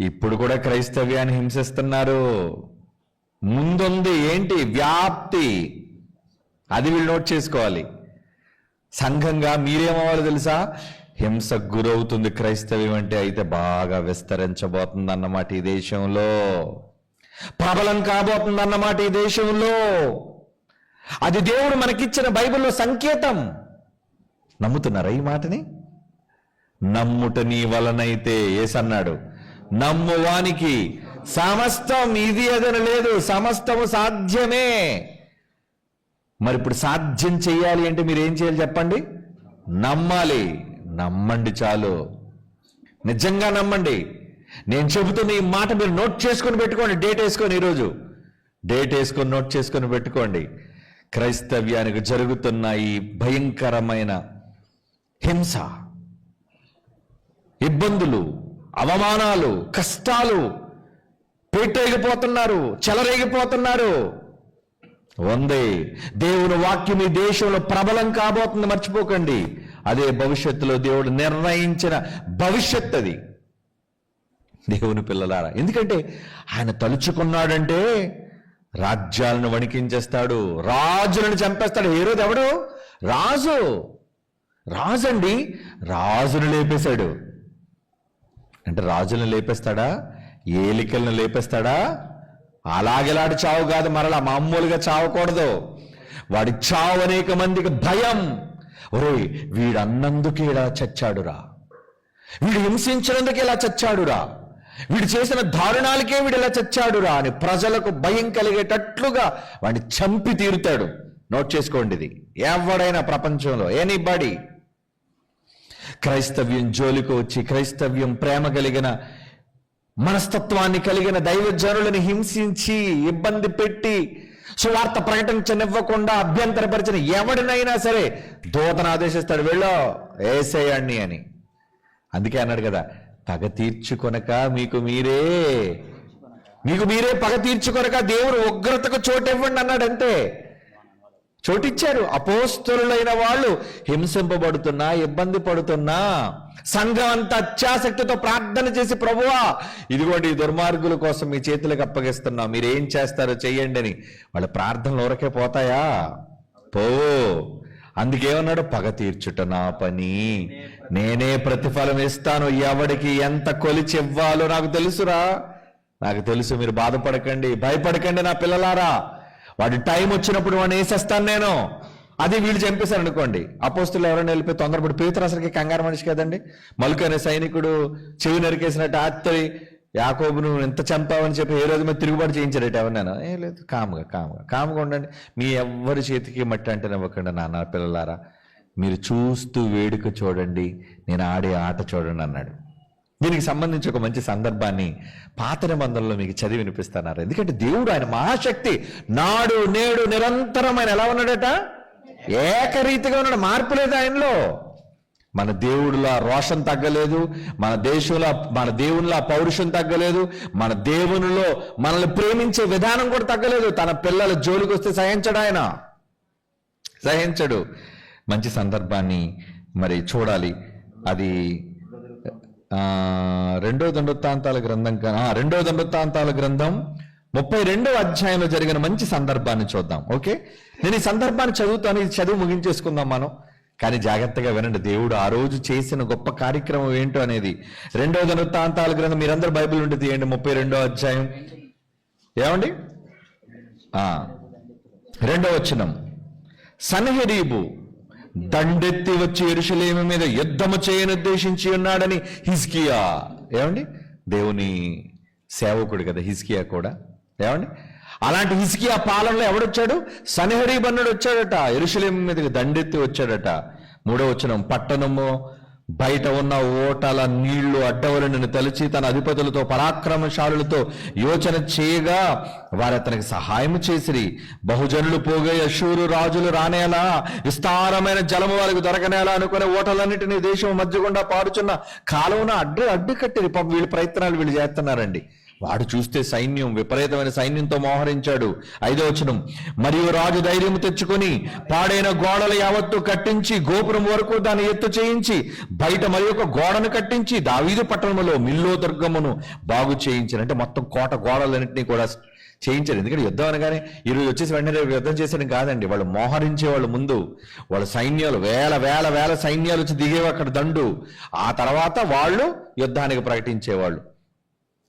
ఇప్పుడు కూడా క్రైస్తవ్యాన్ని హింసిస్తున్నారు. ముందుంది ఏంటి? వ్యాప్తి. అది వీళ్ళు నోట్ చేసుకోవాలి. సంఘంగా మీరేమవ్వాలి తెలుసా? హింసకు గురవుతుంది క్రైస్తవ్యం అంటే. అయితే బాగా విస్తరించబోతుంది అన్నమాట ఈ దేశంలో, ప్రబలం కాబోతుంది అన్నమాట ఈ దేశంలో. అది దేవుడు మనకిచ్చిన బైబిల్లో సంకేతం. నమ్ముతున్నారా ఈ మాటని? నమ్ముట నీ వలనైతే యేసన్నాడు, నమ్మువానికి సమస్తం, ఇది అదని లేదు, సమస్తము సాధ్యమే. మరి ఇప్పుడు సాధ్యం చెయ్యాలి అంటే మీరు ఏం చేయాలి చెప్పండి? నమ్మాలి. నమ్మండి చాలు, నిజంగా నమ్మండి. నేను చెబుతున్న ఈ మాట మీరు నోట్ చేసుకొని పెట్టుకోండి. డేట్ వేసుకొని, ఈరోజు డేట్ వేసుకొని నోట్ చేసుకొని పెట్టుకోండి. క్రైస్తవ్యానికి జరుగుతున్న ఈ భయంకరమైన హింస, ఇబ్బందులు, అవమానాలు, కష్టాలు, పెట్టేగిపోతున్నారు, చెలరేగిపోతున్నారు. ఉంది దేవుని వాక్యం ఈ దేశంలో ప్రబలం కాబోతుంది, మర్చిపోకండి. అదే భవిష్యత్తులో దేవుడు నిర్ణయించిన భవిష్యత్ అది. దేవుని పిల్లలారా, ఎందుకంటే ఆయన తలుచుకున్నాడంటే రాజ్యాలను వణికించేస్తాడు, రాజులను చంపేస్తాడు. ఏ రోజు ఎవడు రాజు? రాజండి, రాజును లేపేశాడు. అంటే రాజులను లేపేస్తాడా? ఏలికలను లేపేస్తాడా? అలాగేలాంటి చావు కాదు, మరలా మామూలుగా చావకూడదు. వాడి చావు అనేక మందికి భయం. ఒరే, వీడు అన్నందుకు ఇలా చచ్చాడురా, వీడు హింసించినందుకు ఇలా చచ్చాడురా, వీడు చేసిన దారుణాలకే వీడు ఇలా చచ్చాడురా అని ప్రజలకు భయం కలిగేటట్లుగా వాడిని చంపి తీరుతాడు. నోట్ చేసుకోండి, ఇది ఎవడైనా ప్రపంచంలో ఎనీబడి క్రైస్తవ్యం జోలికి వచ్చి, క్రైస్తవ్యం ప్రేమ కలిగిన మనస్తత్వాన్ని కలిగిన దైవజనులను హింసించి, ఇబ్బంది పెట్టి, సువార్త ప్రకటించనివ్వకుండా అభ్యంతరపరిచిన ఎవడినైనా సరే దూతను ఆదేశిస్తాడు, వెళ్ళో ఏసేయండి అని. అందుకే అన్నాడు కదా, పగ తీర్చుకొనక మీకు మీరే పగ తీర్చుకొనక దేవుడు ఉగ్రతకు చోటు ఇవ్వండి అన్నాడు. అంతే, చోటిచ్చారు. అపోస్తలులైన వాళ్ళు హింసింపబడుతున్నా, ఇబ్బంది పడుతున్నా, సంఘం అంతా అత్యాసక్తితో ప్రార్థన చేసి, ప్రభువా ఇదిగోండి ఈ దుర్మార్గుల కోసం మీ చేతులకు అప్పగిస్తున్నా, మీరు ఏం చేస్తారో చెయ్యండి అని వాళ్ళ ప్రార్థనలు ఊరకే పోతాయా? పోవు. అందుకేమన్నాడు, పగ తీర్చుట నా పని, నేనే ప్రతిఫలం ఇస్తాను, ఎవడికి ఎంత కొలిచి ఇవ్వాలో నాకు తెలుసురా, నాకు తెలుసు. మీరు బాధపడకండి, భయపడకండి నా పిల్లలారా, వాడి టైం వచ్చినప్పుడు వాడిని వేసేస్తాను నేను. అది వీళ్ళు చంపేశారు అనుకోండి. అపోస్తులు ఎవరైనా వెళ్ళిపోయి తొందరపడి, పేతురు అసలుకి కంగారు మనిషి కదండి, మలుకు అనే సైనికుడు చెవి నరికేసినట్టు ఆత్రి యాకోబును ఎంత చంపావని చెప్పి ఏ రోజు మీద తిరుగుబాటు చేయించారట ఎవరినైనా? ఏ లేదు, కాముగా ఉండండి, మీ ఎవ్వరి చేతికి మట్టి అంటే నవ్వకండి నాన్న పిల్లలారా, మీరు చూస్తూ వేడుక చూడండి, నేను ఆడే ఆట చూడండి అన్నాడు. దీనికి సంబంధించి ఒక మంచి సందర్భాన్ని పాత నిబంధనలో మీకు చదివి వినిపిస్తున్నారు. ఎందుకంటే దేవుడు ఆయన మహాశక్తి, నాడు నేడు నిరంతరం ఆయన ఎలా ఉన్నాడట? ఏకరీతిగా ఉన్నాడు, మార్పు లేదు ఆయనలో. మన దేవుడిలా రోషం తగ్గలేదు, మన దేవునిలా పౌరుషం తగ్గలేదు, మన దేవునిలో మనల్ని ప్రేమించే విధానం కూడా తగ్గలేదు. తన పిల్లల జోలికి వస్తే సహించడు. మంచి సందర్భాన్ని మరి చూడాలి. అది రెండో దండవృత్తాంతాల గ్రంథం 32వ అధ్యాయంలో జరిగిన మంచి సందర్భాన్ని చూద్దాం. ఓకే, నేను ఈ సందర్భాన్ని చదువుతాను, ఇది చదువు ముగించేసుకుందాం మనం. కానీ జాగ్రత్తగా వినండి, దేవుడు ఆ రోజు చేసిన గొప్ప కార్యక్రమం ఏంటో అనేది. 2వ దినవృత్తాంతాల గ్రంథం, మీరందరూ బైబిల్ ఉండి తీయండి, 32వ అధ్యాయం. ఏమండి, 2వ వచనం. సన్హెరీబు దండెత్తి వచ్చి యెరూషలేము మీద యుద్ధము చేయనుద్దేశించి ఉన్నాడని హిజ్కియా, ఏమండి దేవుని సేవకుడు కదా హిజ్కియా కూడా, ఏమండి అలాంటి హిజ్కియా పాలనలో ఎవడొచ్చాడు? సన్హెరీబు అన్నాడు వచ్చాడట, యెరూషలేము మీదకి దండెత్తి వచ్చాడట. 3వ వచనం. పట్టణము బయట ఉన్న ఓటల నీళ్లు అడ్డవలను తలిచి తన అధిపతులతో పరాక్రమశాలులతో యోచన చేయగా వారు అతనికి సహాయం చేసిరి. బహుజనులు పోగే అష్షూరు రాజులు రానేలా, విస్తారమైన జలము వారికి దొరకనేలా అనుకునే ఓటలన్నిటినీ దేశం మధ్య గుండా పారుచున్న కాలువన అడ్డు కట్టిరి. పాపం వీళ్ళ ప్రయత్నాలు వీళ్ళు చేస్తున్నారండి. వాడు చూస్తే సైన్యం, విపరీతమైన సైన్యంతో మోహరించాడు. 5వ వచనం. మరియు రాజు ధైర్యం తెచ్చుకొని పాడైన గోడలు యావత్తు కట్టించి గోపురం వరకు దాన్ని ఎత్తు చేయించి బయట మరి ఒక గోడను కట్టించి దావీదు పట్టణంలో మిల్లో దుర్గమును బాగు చేయించారు. అంటే మొత్తం కోట గోడలన్నింటినీ కూడా చేయించారు. ఎందుకంటే యుద్ధం అనగానే ఈరోజు వచ్చేసి వెంటనే యుద్ధం చేసేయడం కాదండి. వాళ్ళు మోహరించేవాళ్ళు ముందు, వాళ్ళ సైన్యాలు వేల సైన్యాలు వచ్చి దిగేవి అక్కడ దండు. ఆ తర్వాత వాళ్ళు యుద్ధానికి ప్రకటించేవాళ్ళు.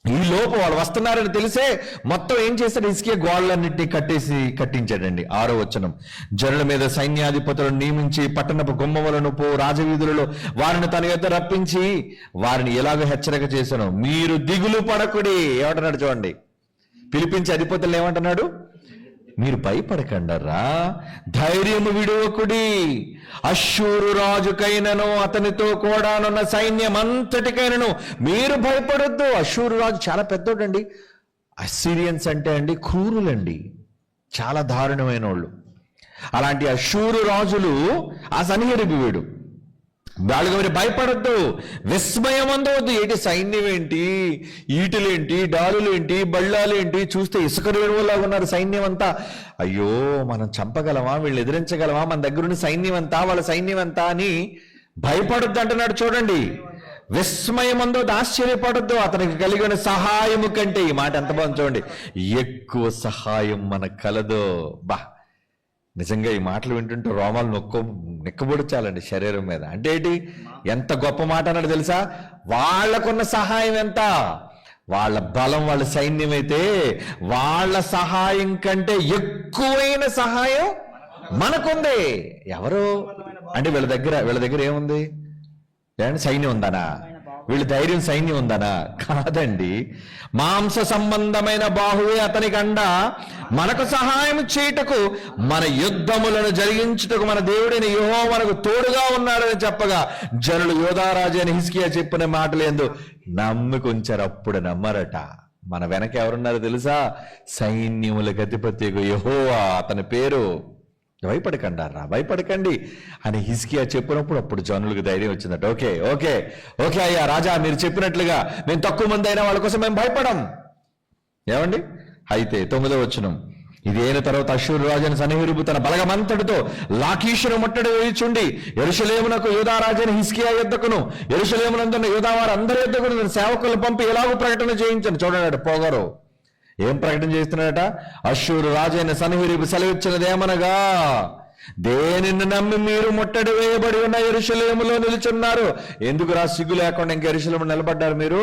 ఈ లోపు వాళ్ళు వస్తున్నారని తెలిసే మొత్తం ఏం చేశాడు, హిజ్కియా గోడలన్నింటినీ కట్టించాడండి. 6వ వచనం. జనుల మీద సైన్యాధిపతులను నియమించి పట్టణపు గుమ్మములను రాజవీధులలో వారిని తన యొద్ద రప్పించి వారిని ఎలాగో హెచ్చరిక చేశాను, మీరు దిగులు పడకుడి. ఏమంటున్నాడు చూడండి, పిలిపించి అధిపతులను ఏమంటున్నాడు, మీరు భయపడకండరా, ధైర్యము విడువకుడి. అష్షూరు రాజుకైనను అతనితో కూడానున్న సైన్యం అంతటికైనను మీరు భయపడొద్దు. అష్షూరు రాజు చాలా పెద్దోడండి. అస్సిరియన్స్ అంటే అండి క్రూరులండి, చాలా దారుణమైన వాళ్ళు. అలాంటి అష్షూరు రాజులు ఆ సన్హెరీబు వీడు. వాళ్ళకి మీరు భయపడద్దు, విస్మయం అందవద్దు. ఏంటి సైన్యం ఏంటి, ఈటులేంటి, డాలులేంటి, బళ్ళాలేంటి, చూస్తే ఇసుక రేణువులాగా ఉన్నారు సైన్యం అంతా. అయ్యో మనం చంపగలమా, వీళ్ళు ఎదిరించగలమా, మన దగ్గరున్న సైన్యం అంతా వాళ్ళ సైన్యం అంతా అని భయపడొద్దు అంటున్నాడు చూడండి. విస్మయం అందవద్దు, ఆశ్చర్యపడద్దు. అతనికి కలిగిన సహాయము కంటే, ఈ మాట ఎంత బాగుంది చూడండి, ఎక్కువ సహాయం మనకు కలదో. నిజంగా ఈ మాటలు వింటుంటే రోమాలు నిక్కబొడిచాలండి శరీరం మీద. అంటే ఏంటి, ఎంత గొప్ప మాట అన్నాడు తెలుసా? వాళ్లకున్న సహాయం ఎంత, వాళ్ళ బలం, వాళ్ళ సైన్యం అయితే వాళ్ళ సహాయం కంటే ఎక్కువైన సహాయం మనకుంది. ఎవరు అంటే వీళ్ళ దగ్గర ఏముంది? సైన్యం ఉందనా? వీళ్ళ ధైర్యం సైన్యం ఉందనా? కాదండి. మాంస సంబంధమైన బాహువే అతనికి అండ, మనకు సహాయం చేయుటకు, మన యుద్ధములను జరిగించుటకు మన దేవుడైన యెహోవా మనకు తోడుగా ఉన్నాడని చెప్పగా జనులు యోధారాజు అని హిజ్కియా చెప్పిన మాటలేందు నమ్ముకొంచారు. అప్పుడు నమ్మరట. మన వెనక ఎవరున్నారో తెలుసా? సైన్యములకు అధిపతి యెహోవా అతని పేరు. భయపడకండి అని హిజ్కియా చెప్పినప్పుడు అప్పుడు జనులకు ధైర్యం వచ్చిందట. ఓకే ఓకే ఓకే అయ్యా రాజా, మీరు చెప్పినట్లుగా మేము తక్కువ మంది అయినా వాళ్ళ కోసం మేము భయపడం. ఏమండి? అయితే 9వ వచనం, ఇది అయిన తర్వాత అష్షూరు రాజైన సన్హెరీబు తన బలగమంతటితో లాకీషును ముట్టడి వేయుచుండి యెరూషలేమునకు యూదా రాజైన హిజ్కియా యొద్దకును యెరూషలేమునందున్న యూదా వారు అందరి యొద్దకును తన సేవకులను పంపి ఎలాగూ ప్రకటన చేయించను. చూడండి పొగరు ఏం ప్రకటన చేస్తున్నాడట? అష్షూరు రాజైన సన్హెరీబు సెలవిచ్చినదేమనగా, దేనిని నమ్మి మీరు ముట్టడి వేయబడి ఉన్న యెరూషలేములో నిలుచున్నారు? ఎందుకు సిగ్గు లేకుండా ఇంక యెరూషలేము నిలబడ్డారు? మీరు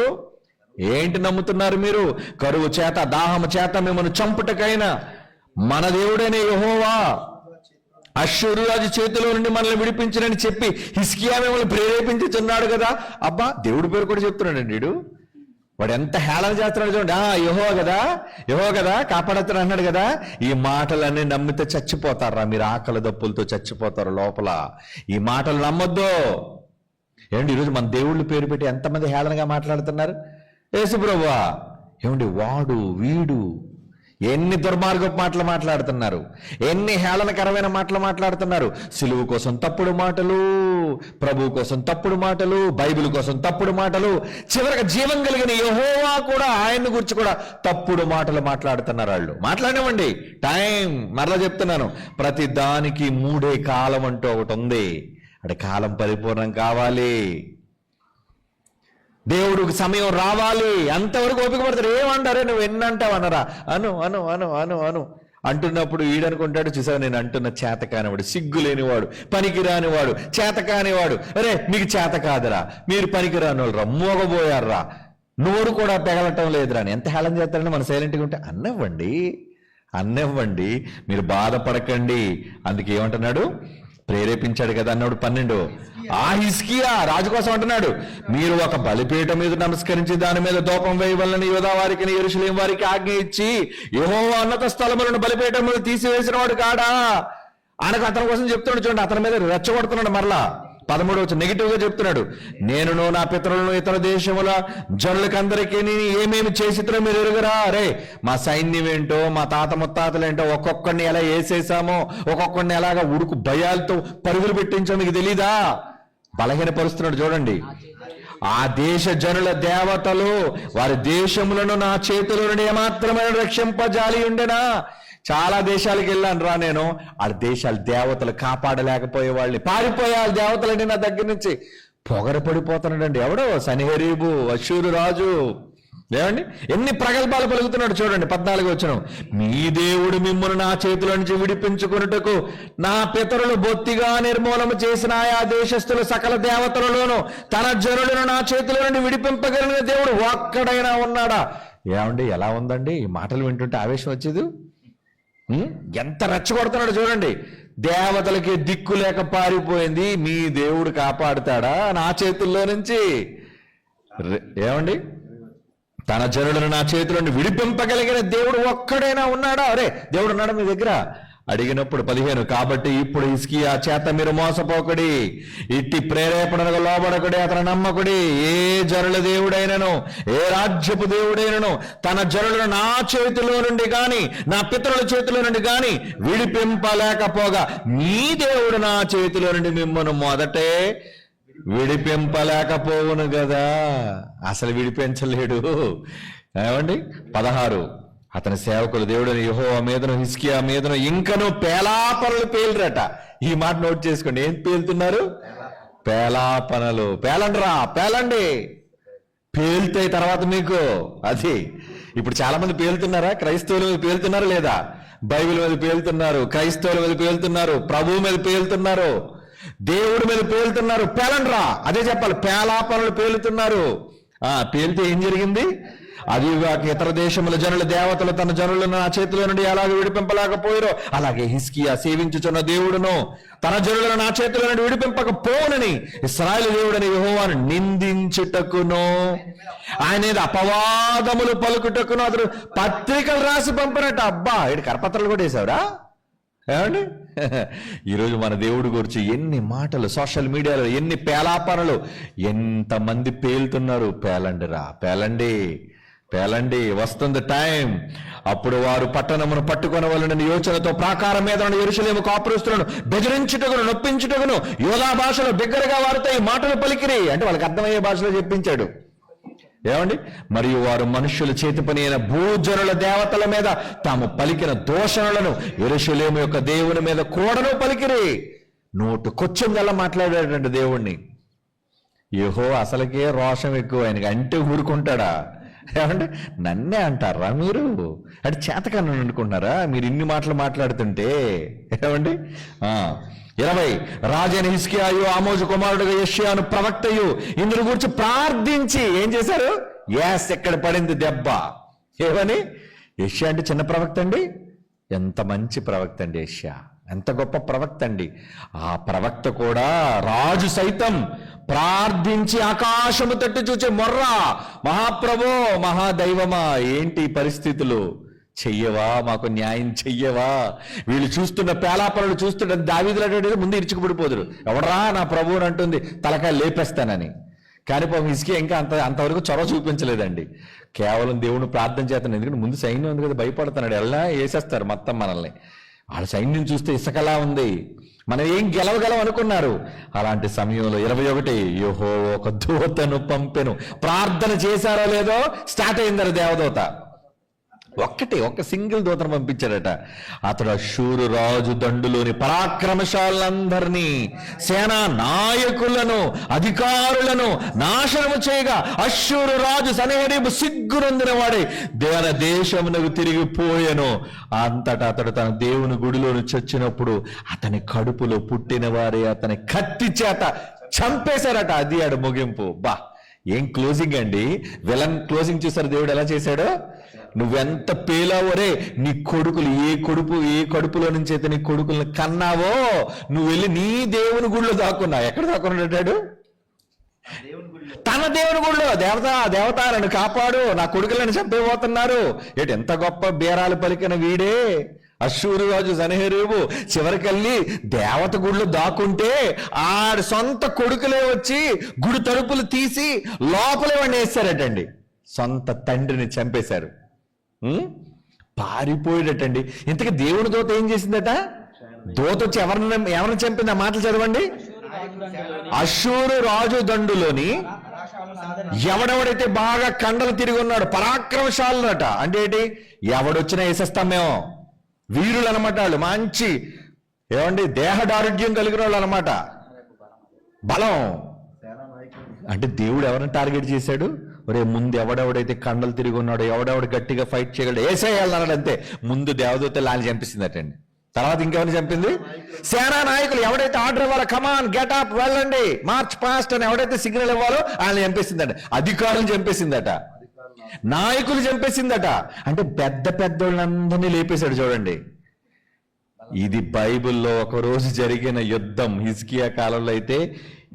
ఏంటి నమ్ముతున్నారు? మీరు కరువు చేత దాహము చేత మిమ్మల్ని చంపుటకైనా మన దేవుడైన యెహోవా అష్షూరు రాజు చేతిలో నుండి మనల్ని విడిపించనని చెప్పి హిజ్కియా మిమ్మల్ని ప్రేరేపించుచున్నాడు కదా. అబ్బా, దేవుడి పేరు కూడా చెప్తున్నాడండి వీడు. వాడు ఎంత హేళన చేస్తున్నాడు చూడండి. యెహోవా కదా కాపాడుతాడు అన్నాడు కదా. ఈ మాటలన్నీ నమ్మితే చచ్చిపోతారా మీరు? ఆకలి దప్పులతో చచ్చిపోతారు లోపల. ఈ మాటలు నమ్మొద్దు. ఏమండి, ఈరోజు మన దేవుళ్ళ పేరు పెట్టి ఎంతమంది హేళనగా మాట్లాడుతున్నారు? యేసుప్రభువా, ఏమండి, వాడు వీడు ఎన్ని దుర్మార్గపు మాటలు మాట్లాడుతున్నారు, ఎన్ని హేళనకరమైన మాటలు మాట్లాడుతున్నారు. సిలువు కోసం తప్పుడు మాటలు, ప్రభువు కోసం తప్పుడు మాటలు, బైబిల్ కోసం తప్పుడు మాటలు, చివరికి జీవం కలిగిన యెహోవా కూడా ఆయన్ని గురించి కూడా తప్పుడు మాటలు మాట్లాడుతున్నారు వాళ్ళు. మాట్లాడనివ్వండి. టైం మరలా చెప్తున్నాను, ప్రతి దానికి 3 కాలం అంటూ ఒకటి ఉంది. అంటే కాలం పరిపూర్ణం కావాలి, దేవుడికి సమయం రావాలి, అంతవరకు ఓపిక పడతారు. ఏమంటారే నువ్వు ఎన్నంటావు అనరా, అను అను అను అను అను అంటున్నప్పుడు ఈడనుకుంటాడు, చూసావు నేను అంటున్న చేత కానివాడు, సిగ్గు లేనివాడు, పనికి రానివాడు, చేత కానివాడు. అరే మీకు చేత కాదురా, మీరు పనికి రాని వాళ్ళరా, మోగబోయారా, నోరు కూడా పెగలటం లేదురా అని ఎంత హేళన చేస్తారని మన సైలెంట్గా ఉంటే అన్నివ్వండి, మీరు బాధపడకండి. అందుకే ఏమంటున్నాడు? ప్రేరేపించాడు కదా అన్నాడు 12. ఆ హిజ్కియా రాజు కోసం అంటున్నాడు, మీరు ఒక బలిపీఠం మీద నమస్కరించి దాని మీద ధూపం వేయవలని యూదా వారికి యెరూషలేము వారికి ఆజ్ఞ ఇచ్చి యెహోవా ఉన్నత స్థలములను బలిపీఠం మీద తీసివేసిన వాడు కాడా అనకు అతని కోసం చెప్తున్నాడు. చూడండి, అతని మీద రెచ్చగొడుతున్నాడు. మరలా 13 నెగిటివ్ గా చెప్తున్నాడు. నేనును నా పితరులను ఇతర దేశముల జనులకందరికీ ఏమేమి చేసిద్రో మీరు ఎరుగరా? అరే మా సైన్యం ఏంటో, మా తాత ముత్తాతలేంటో, ఒక్కొక్కడిని ఎలా వేసేసామో, ఒక్కొక్కడిని ఎలాగా ఉడుకు భయాలతో పరుగులు పెట్టించామో మీకు తెలీదా? బలహీనపరుస్తున్నాడు. చూడండి, ఆ దేశ జనుల దేవతలు వారి దేశములను నా చేతిలో నుండి ఏమాత్రమైన రక్షింపజాలి ఉండేనా? చాలా దేశాలకు వెళ్ళాను రా నేను, ఆ దేశాల దేవతలు కాపాడలేకపోయే వాళ్ళని, పారిపోయాలి దేవతలండి నా దగ్గర నుంచి. పొగరపడిపోతున్నాడండి ఎవడో? సన్హెరీబు, అష్షూరు రాజు. ఏమండి, ఎన్ని ప్రగల్భాలు పలుకుతున్నాడు చూడండి. 14వ వచనం, మీ దేవుడు మిమ్మల్ని నా చేతుల నుంచి విడిపించుకున్నట్టుకు నా పితరులు బొత్తిగా నిర్మూలన చేసిన ఆయా దేశస్తుల సకల దేవతలలోనూ తన జనులను నా చేతుల నుండి విడిపింపగలిగిన దేవుడు ఒక్కడైనా ఉన్నాడా? ఏమండి, ఎలా ఉందండి? ఈ మాటలు వింటుంటే ఆవేశం వచ్చేది. ఎంత రెచ్చగొడుతున్నాడు చూడండి. దేవతలకి దిక్కు లేక పారిపోయింది, మీ దేవుడు కాపాడుతాడా నా చేతుల్లో నుంచి? ఏమండి, తన జనులను నా చేతులను విడిపింపగలిగిన దేవుడు ఒక్కడైనా ఉన్నాడా? అరే దేవుడు ఉన్నాడా మీ దగ్గర అడిగినప్పుడు 15, కాబట్టి ఇప్పుడు హిజ్కియా చేత మీరు మోసపోకడి, ఇట్టి ప్రేరేపణకు లోబడకుడి, అతను నమ్మకుడి. ఏ జనుల దేవుడైనను, ఏ రాజ్యపు దేవుడైనను తన జనులను నా చేతిలో నుండి గాని నా పితరుల చేతిలో నుండి గాని విడిపింపలేకపోగా మీ దేవుడు నా చేతిలో నుండి మిమ్మల్ని మొదటే విడిపింపలేకపోవును కదా. అసలు విడిపించలేడు. ఏమండి, 16, అతని సేవకులు దేవుడని యెహోవా మీదను హిజ్కియా మీదను ఇంకను పేలాపనలు పేలిరట. ఈ మాట నోట్ చేసుకోండి. ఏం పేలుతున్నారు? పేలాపనలు. పేలండి, పేలుతాయి తర్వాత మీకు. అది ఇప్పుడు చాలా మంది పేలుతున్నారా? క్రైస్తవుల మీద పేలుతున్నారా లేదా? బైబిల్ మీద పేలుతున్నారు, క్రైస్తవుల మీద పేలుతున్నారు, ప్రభువు మీద పేలుతున్నారు, దేవుడి మీద పేలుతున్నారు. పేలండ్రా, అదే చెప్పాలి. పేలాపనలు పేలుతున్నారు. పేలితే ఏం జరిగింది? అదిగాక ఇతర దేశముల జనుల దేవతలు తన జనులను నా చేతిలో నుండి అలాగే విడిపింపలేకపోయారో అలాగే హిజ్కియా సేవించుచున్న దేవుడును తన జనులను నా చేతిలో నుండి విడిపింపకపోనని ఇశ్రాయేలు దేవుడని యెహోవాను నిందించుటకును ఆయన అపవాదములు పలుకుటకును అతడు పత్రికలు రాసి పంపినట్టు. అబ్బా, ఇటు కరపత్రాలు కూడా వేసావురా? ఏమండి, ఈరోజు మన దేవుడి గురించి ఎన్ని మాటలు సోషల్ మీడియాలో, ఎన్ని పేలాపనలు, ఎంతమంది పేలుతున్నారు. పేలండిరా, పేలండి. పేలండి, వస్తుంది టైం. అప్పుడు వారు పట్టణమును పట్టుకొనవలెనని యోచనతో ప్రాకారం మీద ఉన్న యెరూషలేము కాపురస్తులను బెదిరించుటకును నొప్పించుటకును యోధా భాషలో బిగ్గరగా వారితో ఈ మాటలు పలికిరి. అంటే వాళ్ళకి అర్థమయ్యే భాషలో చెప్పించాడు. ఏమండి, మరియు వారు మనుష్యుల చేతి పని అయిన భూజనుల దేవతల మీద తాము పలికిన దూషణలను యెరూషలేము యొక్క దేవుని మీద కూడాను పలికిరి. నోటుకొచ్చిందల్లా మాట్లాడాడంటే దేవుణ్ణి. యెహోవా అసలుకే రోషం ఎక్కువ, ఆయనకి అంటే ఊరుకుంటాడా? ఏమంటే నన్నే అంటారా మీరు? అంటే చేతకన్నా అనుకుంటున్నారా మీరు ఇన్ని మాటలు మాట్లాడుతుంటే? ఏమండి 20 రాజైన హిజ్కియాయు ఆమోజు కుమారుడుగా యెషయాను ప్రవక్తయు ఇందును గురించి ప్రార్థించి ఏం చేశారు? ఎక్కడ పడింది దెబ్బ. ఏమని? యెషయా అంటే చిన్న ప్రవక్త అండి, ఎంత మంచి ప్రవక్త అండి యెషయా, ఎంత గొప్ప ప్రవక్త అండి. ఆ ప్రవక్త కూడా రాజు సైతం ప్రార్థించి ఆకాశము తట్టు చూచే మొర్రా, మహాప్రభో మహాదైవమా ఏంటి పరిస్థితులు, చెయ్యవా, మాకు న్యాయం చెయ్యవా? వీళ్ళు చూస్తున్న పేలాపనలు చూస్తుంటే దావీదులు ముందు ఇరుచుకుపడిపోదురు, ఎవడరా నా ప్రభువుని అంటుంది, తలకాయ లేపేస్తానని. కానీ పాపం హిజ్కియా ఇంకా అంతవరకు చొరవ చూపించలేదండి. కేవలం దేవుని ప్రార్థన చేస్తాను, ఎందుకంటే ముందు సైన్యం ఉంది కదా, భయపడుతున్నాడు, ఎలా వేసేస్తారు మొత్తం మనల్ని. వాళ్ళ సైన్యం చూస్తే ఇసుకలా ఉంది, మనం ఏం గెలవగలం అనుకున్నారు. అలాంటి సమయంలో 21 యెహోవా ఒక దూతను పంపెను. ప్రార్థన చేశారో లేదో స్టార్ట్ అయిందరు దేవదూత. ఒక్క సింగిల్ దూతను పంపించాడట. అతడు అష్షూరు రాజు దండులోని పరాక్రమశాలందరినీ, సేనా నాయకులను, అధికారులను నాశనము చేయగా అష్షూరు రాజు సన్హెరీబు సిగ్గునందిన వాడే దేశమునకు తిరిగిపోయెను. అంతటా అతడు తన దేవుని గుడిలోని చచ్చినప్పుడు అతని కడుపులో పుట్టిన వారే అతని కత్తి చేత చంపేశారట. అది ఆడు ముగింపు. ఏం క్లోజింగ్ అండి. విలన్ క్లోజింగ్ చూసారు దేవుడు ఎలా చేశాడో. నువ్వెంత పేలావరే, నీ కొడుకులు ఏ కడుపులో నుంచి అయితే నీ కొడుకులను కన్నావో నువ్వు వెళ్ళి నీ దేవుని గుడిలో దాక్కున్నా. ఎక్కడ దాక్కున్నాడు? తన దేవుని గుడిలో. దేవత నన్ను కాపాడు, నా కొడుకులను చంపేపోతున్నారు. ఎంత గొప్ప బేరాలు పలికిన వీడే అష్షూరు రాజు సన్హెరీబు చివరికెళ్ళి దేవత గుడిలో దాక్కుంటే ఆడి సొంత కొడుకులే వచ్చి గుడి తలుపులు తీసి లోపలే వాడిని వేస్తారటండి. సొంత తండ్రిని చంపేశారు, పారిపోయేటండి. ఇంతకీ దేవుని దూత ఏం చేసిందట? దూత వచ్చి ఎవరిని చంపింది? ఆ మాటలు చదవండి. అష్షూరు రాజు దండులోని ఎవడెవడైతే బాగా కండలు తిరిగి ఉన్నాడు, పరాక్రమశాలునట. అంటే ఏంటి? ఎవడొచ్చినా వేసేస్తాం మేము, వీరులు అనమాట వాళ్ళు. మంచి దేహదారుఢ్యం కలిగిన వాళ్ళు అనమాట, బలం. అంటే దేవుడు ఎవరిని టార్గెట్ చేశాడు? ఒరే ముందు ఎవడెవడైతే కండలు తిరిగి ఉన్నాడో, ఎవడెవడు గట్టిగా ఫైట్ చేయగలడు వేసేయాలన్నాడు. అంతే. ముందు దేవదూత లాని చంపిస్తుందటండి. తర్వాత ఇంకెవరిని చంపింది? సేనా నాయకులు. ఎవడైతే ఆర్డర్ ఇవ్వాలో, కమాన్ గెట్ అప్ వెళ్ళండి, మార్చ్ పాస్ట్ అని ఎవడైతే సిగ్నల్ ఇవ్వాలో ఆయన చంపేసిందట. అధికారులు చంపేసిందట, నాయకులు చంపేసిందట. అంటే పెద్దోళ్ళందరినీ లేపేశాడు. చూడండి, ఇది బైబిల్లో ఒక రోజు జరిగిన యుద్ధం. హిజ్కియా కాలంలో అయితే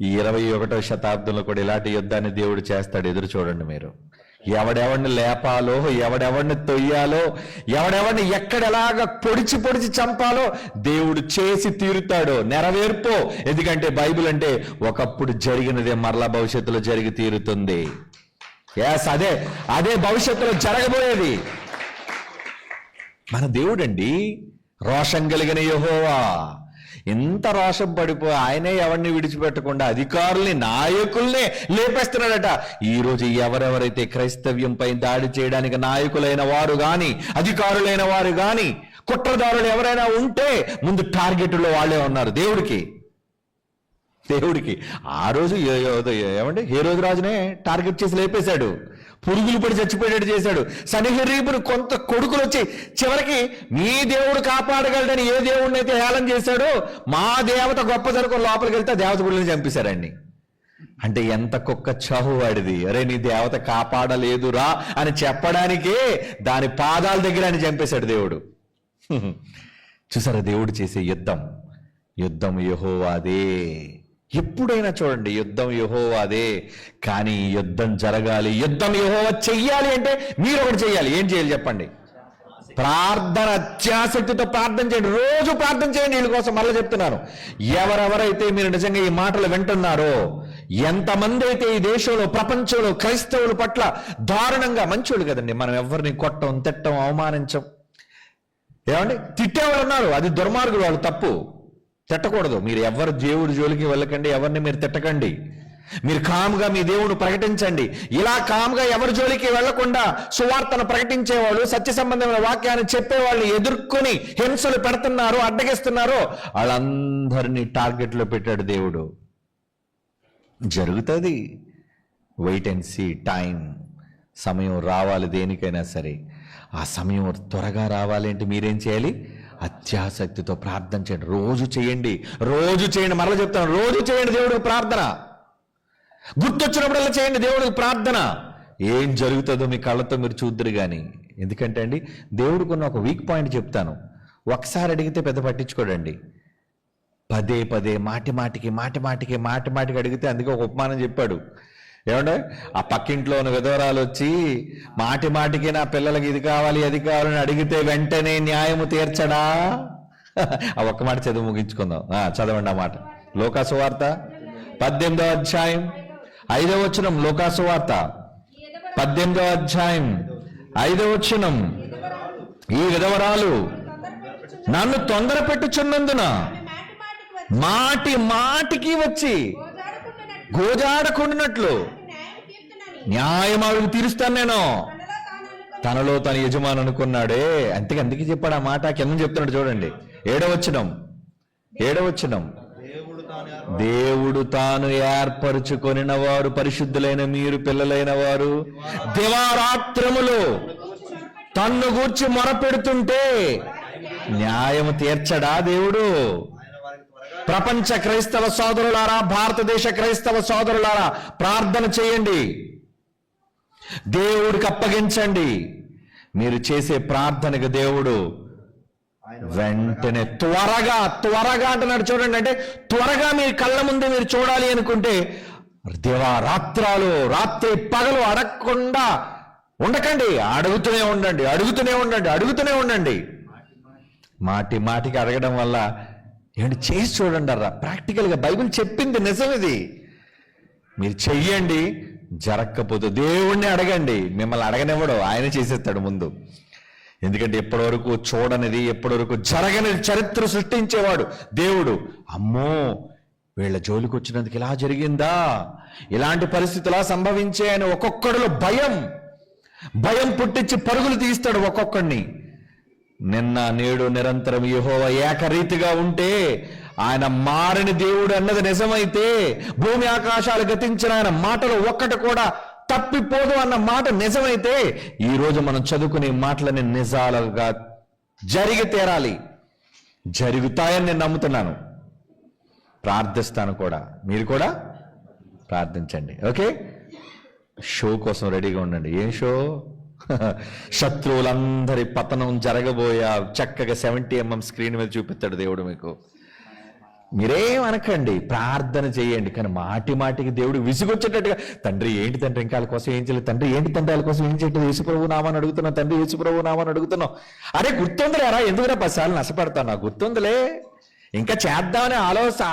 ఈ 21వ శతాబ్దంలో కూడా ఇలాంటి యుద్ధాన్ని దేవుడు చేస్తాడు. ఎదురు చూడండి మీరు. ఎవడెవడిని లేపాలో, ఎవడెవడిని తొయ్యాలో, ఎవడెవడిని ఎక్కడెలాగా పొడిచి చంపాలో దేవుడు చేసి తీరుతాడు. నెరవేర్పో. ఎందుకంటే బైబిల్ అంటే ఒకప్పుడు జరిగినదే మరలా భవిష్యత్తులో జరిగి తీరుతుంది. అదే భవిష్యత్తులో జరగబోయేది. మన దేవుడండి రోషం కలిగిన యెహోవా. ఇంత రోషం పడిపోయి ఆయనే ఎవరిని విడిచిపెట్టకుండా అధికారుల్ని, నాయకుల్ని లేపేస్తున్నాడట. ఈ రోజు ఎవరెవరైతే క్రైస్తవ్యంపై దాడి చేయడానికి నాయకులైన వారు గాని, అధికారులైన వారు గాని, కుట్రదారులు ఎవరైనా ఉంటే ముందు టార్గెట్లో వాళ్ళే ఉన్నారు. దేవుడికి ఆ రోజు హేరోదు రాజునే టార్గెట్ చేసి లేపేశాడు. పురుగులు పడి చచ్చిపోయేటట్టు చేశాడు. సన్హెరీబును కొంత కొడుకులు వచ్చి చివరికి మీ దేవుడు కాపాడగలడని ఏ దేవుడిని అయితే హేళన చేశాడో, మా దేవత గొప్ప జరుగు లోపలికి వెళ్తే దేవత గుడిని చంపేశారండి. అంటే ఎంత కుక్క చావు వాడిది. అరే నీ దేవత కాపాడలేదురా అని చెప్పడానికే దాని పాదాల దగ్గర అని చంపేశాడు దేవుడు. చూసారా దేవుడు చేసే యుద్ధం యెహోవాదే. ఎప్పుడైనా చూడండి, యుద్ధం యెహోవాదే. కానీ యుద్ధం జరగాలి, యుద్ధం యెహోవా చెయ్యాలి అంటే మీరు ఒకటి చెయ్యాలి. ఏం చేయాలి చెప్పండి? ప్రార్థన. అత్యాసక్తితో ప్రార్థన చేయండి. రోజు ప్రార్థన చేయండి వీళ్ళ కోసం. మళ్ళీ చెప్తున్నాను, ఎవరెవరైతే మీరు నిజంగా ఈ మాటలు వింటున్నారో, ఎంతమంది అయితే ఈ దేశంలో, ప్రపంచంలో క్రైస్తవుల పట్ల దారుణంగా, మంచోళ్ళు కదండి, మనం ఎవరిని కొట్టం, తిట్టం, అవమానించం. ఏమండి, తిట్టేవాళ్ళు ఉన్నారు, అది దుర్మార్గులు, వాళ్ళు తప్పు, తిట్టకూడదు. మీరు ఎవరు దేవుడి జోలికి వెళ్ళకండి, ఎవరిని మీరు తిట్టకండి. మీరు కామ్గా మీ దేవుడు ప్రకటించండి. ఇలా కామ్గా ఎవరి జోలికి వెళ్లకుండా సువార్తను ప్రకటించేవాళ్ళు, సత్య సంబంధమైన వాక్యాన్ని చెప్పేవాళ్ళని ఎదుర్కొని హింసలు పెడుతున్నారు, అడ్డగిస్తున్నారు, వాళ్ళందరినీ టార్గెట్లో పెట్టాడు దేవుడు. జరుగుతుంది. Wait and see time. సమయం రావాలి దేనికైనా సరే. ఆ సమయం త్వరగా రావాలి అంటే మీరేం చేయాలి? అత్యాసక్తితో ప్రార్థన చేయండి. రోజు చేయండి, రోజు చేయండి. మరలా చెప్తాను, రోజు చేయండి దేవుడికి ప్రార్థన. గుర్తొచ్చినప్పుడల్లా చేయండి దేవుడికి ప్రార్థన. ఏం జరుగుతుందో మీ కళ్ళతో మీరు చూద్దరు కానీ. ఎందుకంటే అండి, దేవుడికి ఉన్న ఒక వీక్ పాయింట్ చెప్తాను. ఒకసారి అడిగితే పెద్ద పట్టించుకోడండి. పదే పదే మాటి మాటికి అడిగితే, అందుకే ఒక ఉపమానం చెప్పాడు. ఏమంటే, ఆ పక్కింట్లో ఉన్న విధవరాలు వచ్చి మాటికి నా పిల్లలకి ఇది కావాలి అది కావాలని అడిగితే వెంటనే న్యాయము తీర్చడా? ఆ ఒక్క మాట చదువు ముగించుకుందాం. చదవండి ఆ మాట. లోకాసు వార్త 18వ అధ్యాయం 5వ వచనం. లోకాసు వార్త 18వ అధ్యాయం 5వ వచనం. ఈ విధవరాలు నన్ను తొందర పెట్టుచున్నందున మాటికి వచ్చి గోజాడకుండానట్లు న్యాయం ఆవిడకి తీరుస్తాను నేను. తనలో తన యజమాని అనుకున్నాడే. అందుకే చెప్పాడు ఆ మాట. కింద చెప్తున్నాడు చూడండి, 7వ వచనం. దేవుడు తాను ఏర్పరచుకొనిన వారు, పరిశుద్ధులైన మీరు, పిల్లలైన వారు దివారాత్రములు తన్ను గూర్చి మొరపెడుతుంటే న్యాయము తీర్చడా దేవుడు? ప్రపంచ క్రైస్తవ సోదరులారా, భారతదేశ క్రైస్తవ సోదరులారా, ప్రార్థన చేయండి, దేవుడికి అప్పగించండి. మీరు చేసే ప్రార్థనకు దేవుడు వెంటనే త్వరగా అంటున్నాడు చూడండి. అంటే త్వరగా మీ కళ్ళ ముందు మీరు చూడాలి అనుకుంటే దివారాత్రాలు, రాత్రి పగలు అడగకుండా ఉండకండి. అడుగుతూనే ఉండండి. మాటికి అడగడం వల్ల ఏమంటే చేసి చూడండి అర్రా. ప్రాక్టికల్గా బైబిల్ చెప్పింది నిజం ఇది. మీరు చెయ్యండి. జరగకపోతే దేవుణ్ణి అడగండి. మిమ్మల్ని అడగనివ్వడు, ఆయన చేసేస్తాడు ముందు. ఎందుకంటే ఎప్పటివరకు చూడనిది, ఎప్పటివరకు జరగనిది చరిత్ర సృష్టించేవాడు దేవుడు. అమ్మో, వీళ్ళ జోలికి వచ్చినందుకు ఇలా జరిగిందా, ఇలాంటి పరిస్థితులా సంభవించే అని ఒక్కొక్కడిలో భయం పుట్టించి పరుగులు తీస్తాడు ఒక్కొక్కడిని. నిన్న నేడు నిరంతరం యెహోవా ఏకరీతిగా ఉంటే, ఆయన మారని దేవుడు అన్నది నిజమైతే, భూమి ఆకాశాలు గతించిన ఆయన మాటలు ఒక్కటి కూడా తప్పిపోదు అన్న మాట నిజమైతే, ఈ రోజు మనం చదువుకునే మాటలని నిజాలుగా జరిగి తీరాలి. జరుగుతాయని నేను నమ్ముతున్నాను. ప్రార్థిస్తాను కూడా. మీరు కూడా ప్రార్థించండి. ఓకే, షో కోసం రెడీగా ఉండండి. ఏం షో? శత్రువులందరి పతనం జరగబోయా చక్కగా 70mm స్క్రీన్ మీద చూపిస్తాడు దేవుడు మీకు. మీరేం అనకండి, ప్రార్థన చేయండి. కానీ మాటికి దేవుడు విసుగొచ్చేటట్టుగా, తండ్రి ఏంటి తండ్రి ఇంకా వాళ్ళ కోసం ఏం చేయలేదు, తండ్రి ఏంటి తండ్రి వాళ్ళ కోసం ఏం చేయట్లేదు, యేసుప్రభు నామాన్ని అడుగుతున్నావు, తండ్రి యేసుప్రభు నామాన్ని అడుగుతున్నావు. అరే గుర్తుందిలేరా, ఎందుకురా 10 సార్లు నష్టపడతావు, నాకు గుర్తుందిలే, ఇంకా చేద్దామని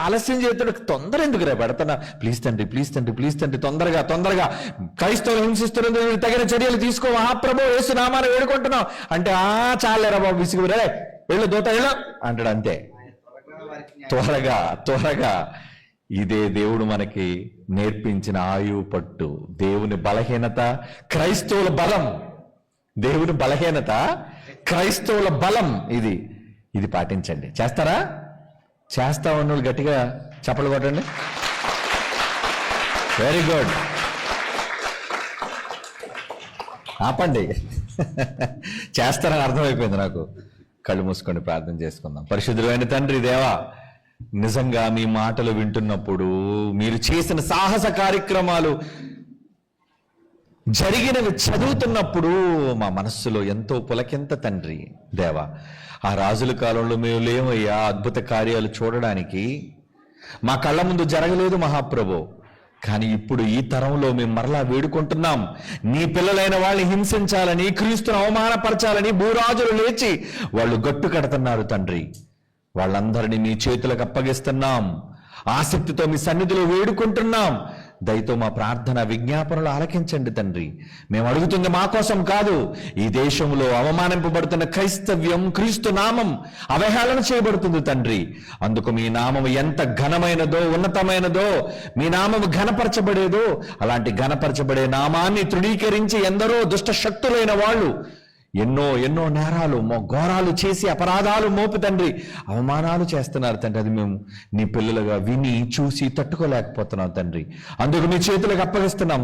ఆలస్యం చేస్తాడు, తొందర ఎందుకురా పెడతానా, ప్లీజ్ తండ్రి తొందరగా క్రైస్తవులు హింసిస్తున్నందుకు తగిన చర్యలు తీసుకో మహాప్రభు యేసు నామాన్ని వేడుకుంటున్నావు అంటే, చాలేరా బాబు విసుగురే, వెళ్ళు దూత వెళ్ళు అంటాడు. అంతే, త్వరగా. ఇదే దేవుడు మనకి నేర్పించిన ఆయువు పట్టు. దేవుని బలహీనత క్రైస్తవుల బలం, దేవుని బలహీనత క్రైస్తవుల బలం. ఇది పాటించండి. చేస్తారా? చేస్తా ఉన్నోళ్ళు గట్టిగా చప్పలు కొట్టండి. Very good. ఆపండి. చేస్తారని అర్థమైపోయింది నాకు. కళ్ళు మూసుకొని ప్రార్థన చేసుకుందాం. పరిశుద్ధుడైన తండ్రి దేవా, నిజంగా మీ మాటలు వింటున్నప్పుడు, మీరు చేసిన సాహస కార్యక్రమాలు జరిగినవి చదువుతున్నప్పుడు మా మనస్సులో ఎంతో పులకింత తండ్రి దేవా. ఆ రాజుల కాలంలో మేము లేమయ్యా అద్భుత కార్యాలు చూడడానికి, మా కళ్ళ ముందు జరగలేదు మహాప్రభు. కానీ ఇప్పుడు ఈ తరంలో మేము మరలా వేడుకుంటున్నాం, నీ పిల్లలైన వాళ్ళని హింసించాలని, క్రీస్తును అవమానపరచాలని భూరాజులు లేచి వాళ్ళు గట్టు కడుతున్నారు తండ్రి. వాళ్ళందరినీ మీ చేతులకు అప్పగిస్తున్నాం. ఆసక్తితో మీ సన్నిధిలో వేడుకుంటున్నాం. దయతో మా ప్రార్థన విజ్ఞాపనలు ఆలకించండి తండ్రి. మేము అడుగుతుంది మా కోసం కాదు, ఈ దేశంలో అవమానింపబడుతున్న క్రైస్తవ్యం, క్రీస్తు నామం అవహేళన చేయబడుతుంది తండ్రి. అందుకు మీ నామం ఎంత ఘనమైనదో, ఉన్నతమైనదో, మీ నామము ఘనపరచబడేదో, అలాంటి ఘనపరచబడే నామాన్ని తృణీకరించి ఎందరో దుష్ట శక్తులైన వాళ్ళు ఎన్నో ఎన్నో నేరాలు, ఘోరాలు చేసి అపరాధాలు మోపి తండ్రి అవమానాలు చేస్తున్నారు తండ్రి. అది మేము నీ పిల్లలుగా విని చూసి తట్టుకోలేకపోతున్నాం తండ్రి. అందుకు మీ చేతులకు అప్పగిస్తున్నాం.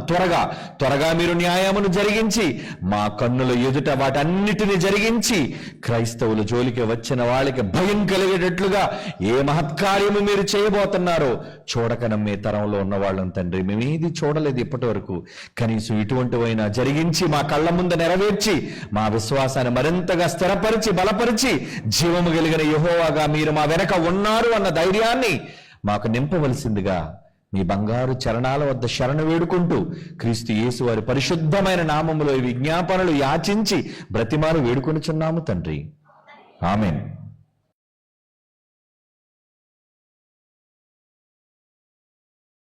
త్వరగా మీరు న్యాయమును జరిగించి మా కన్నుల ఎదుట వాటన్నిటిని జరిగించి క్రైస్తవుల జోలికి వచ్చిన వాళ్ళకి భయం కలిగేటట్లుగా ఏ మహత్కార్యము మీరు చేయబోతున్నారో చూడక నమ్మే తరంలో ఉన్న వాళ్ళం తండ్రి. మేమేది చూడలేదు ఇప్పటి వరకు. కనీసం ఇటువంటివైనా జరిగించి మా కళ్ళ ముందు నెరవేర్చి మా విశ్వాసాన్ని మరింతగా స్థిరపరిచి బలపరిచి జీవము కలిగిన యెహోవాగా మీరు మా వెనక ఉన్నారు అన్న ధైర్యాన్ని మాకు నింపవలసిందిగా మీ బంగారు చరణాల వద్ద శరణు వేడుకుంటూ క్రీస్తు యేసు వారి పరిశుద్ధమైన నామములో ఈ విజ్ఞాపనలు యాచించి బ్రతిమాలు వేడుకొనుచున్నాము తండ్రి. ఆమేన్.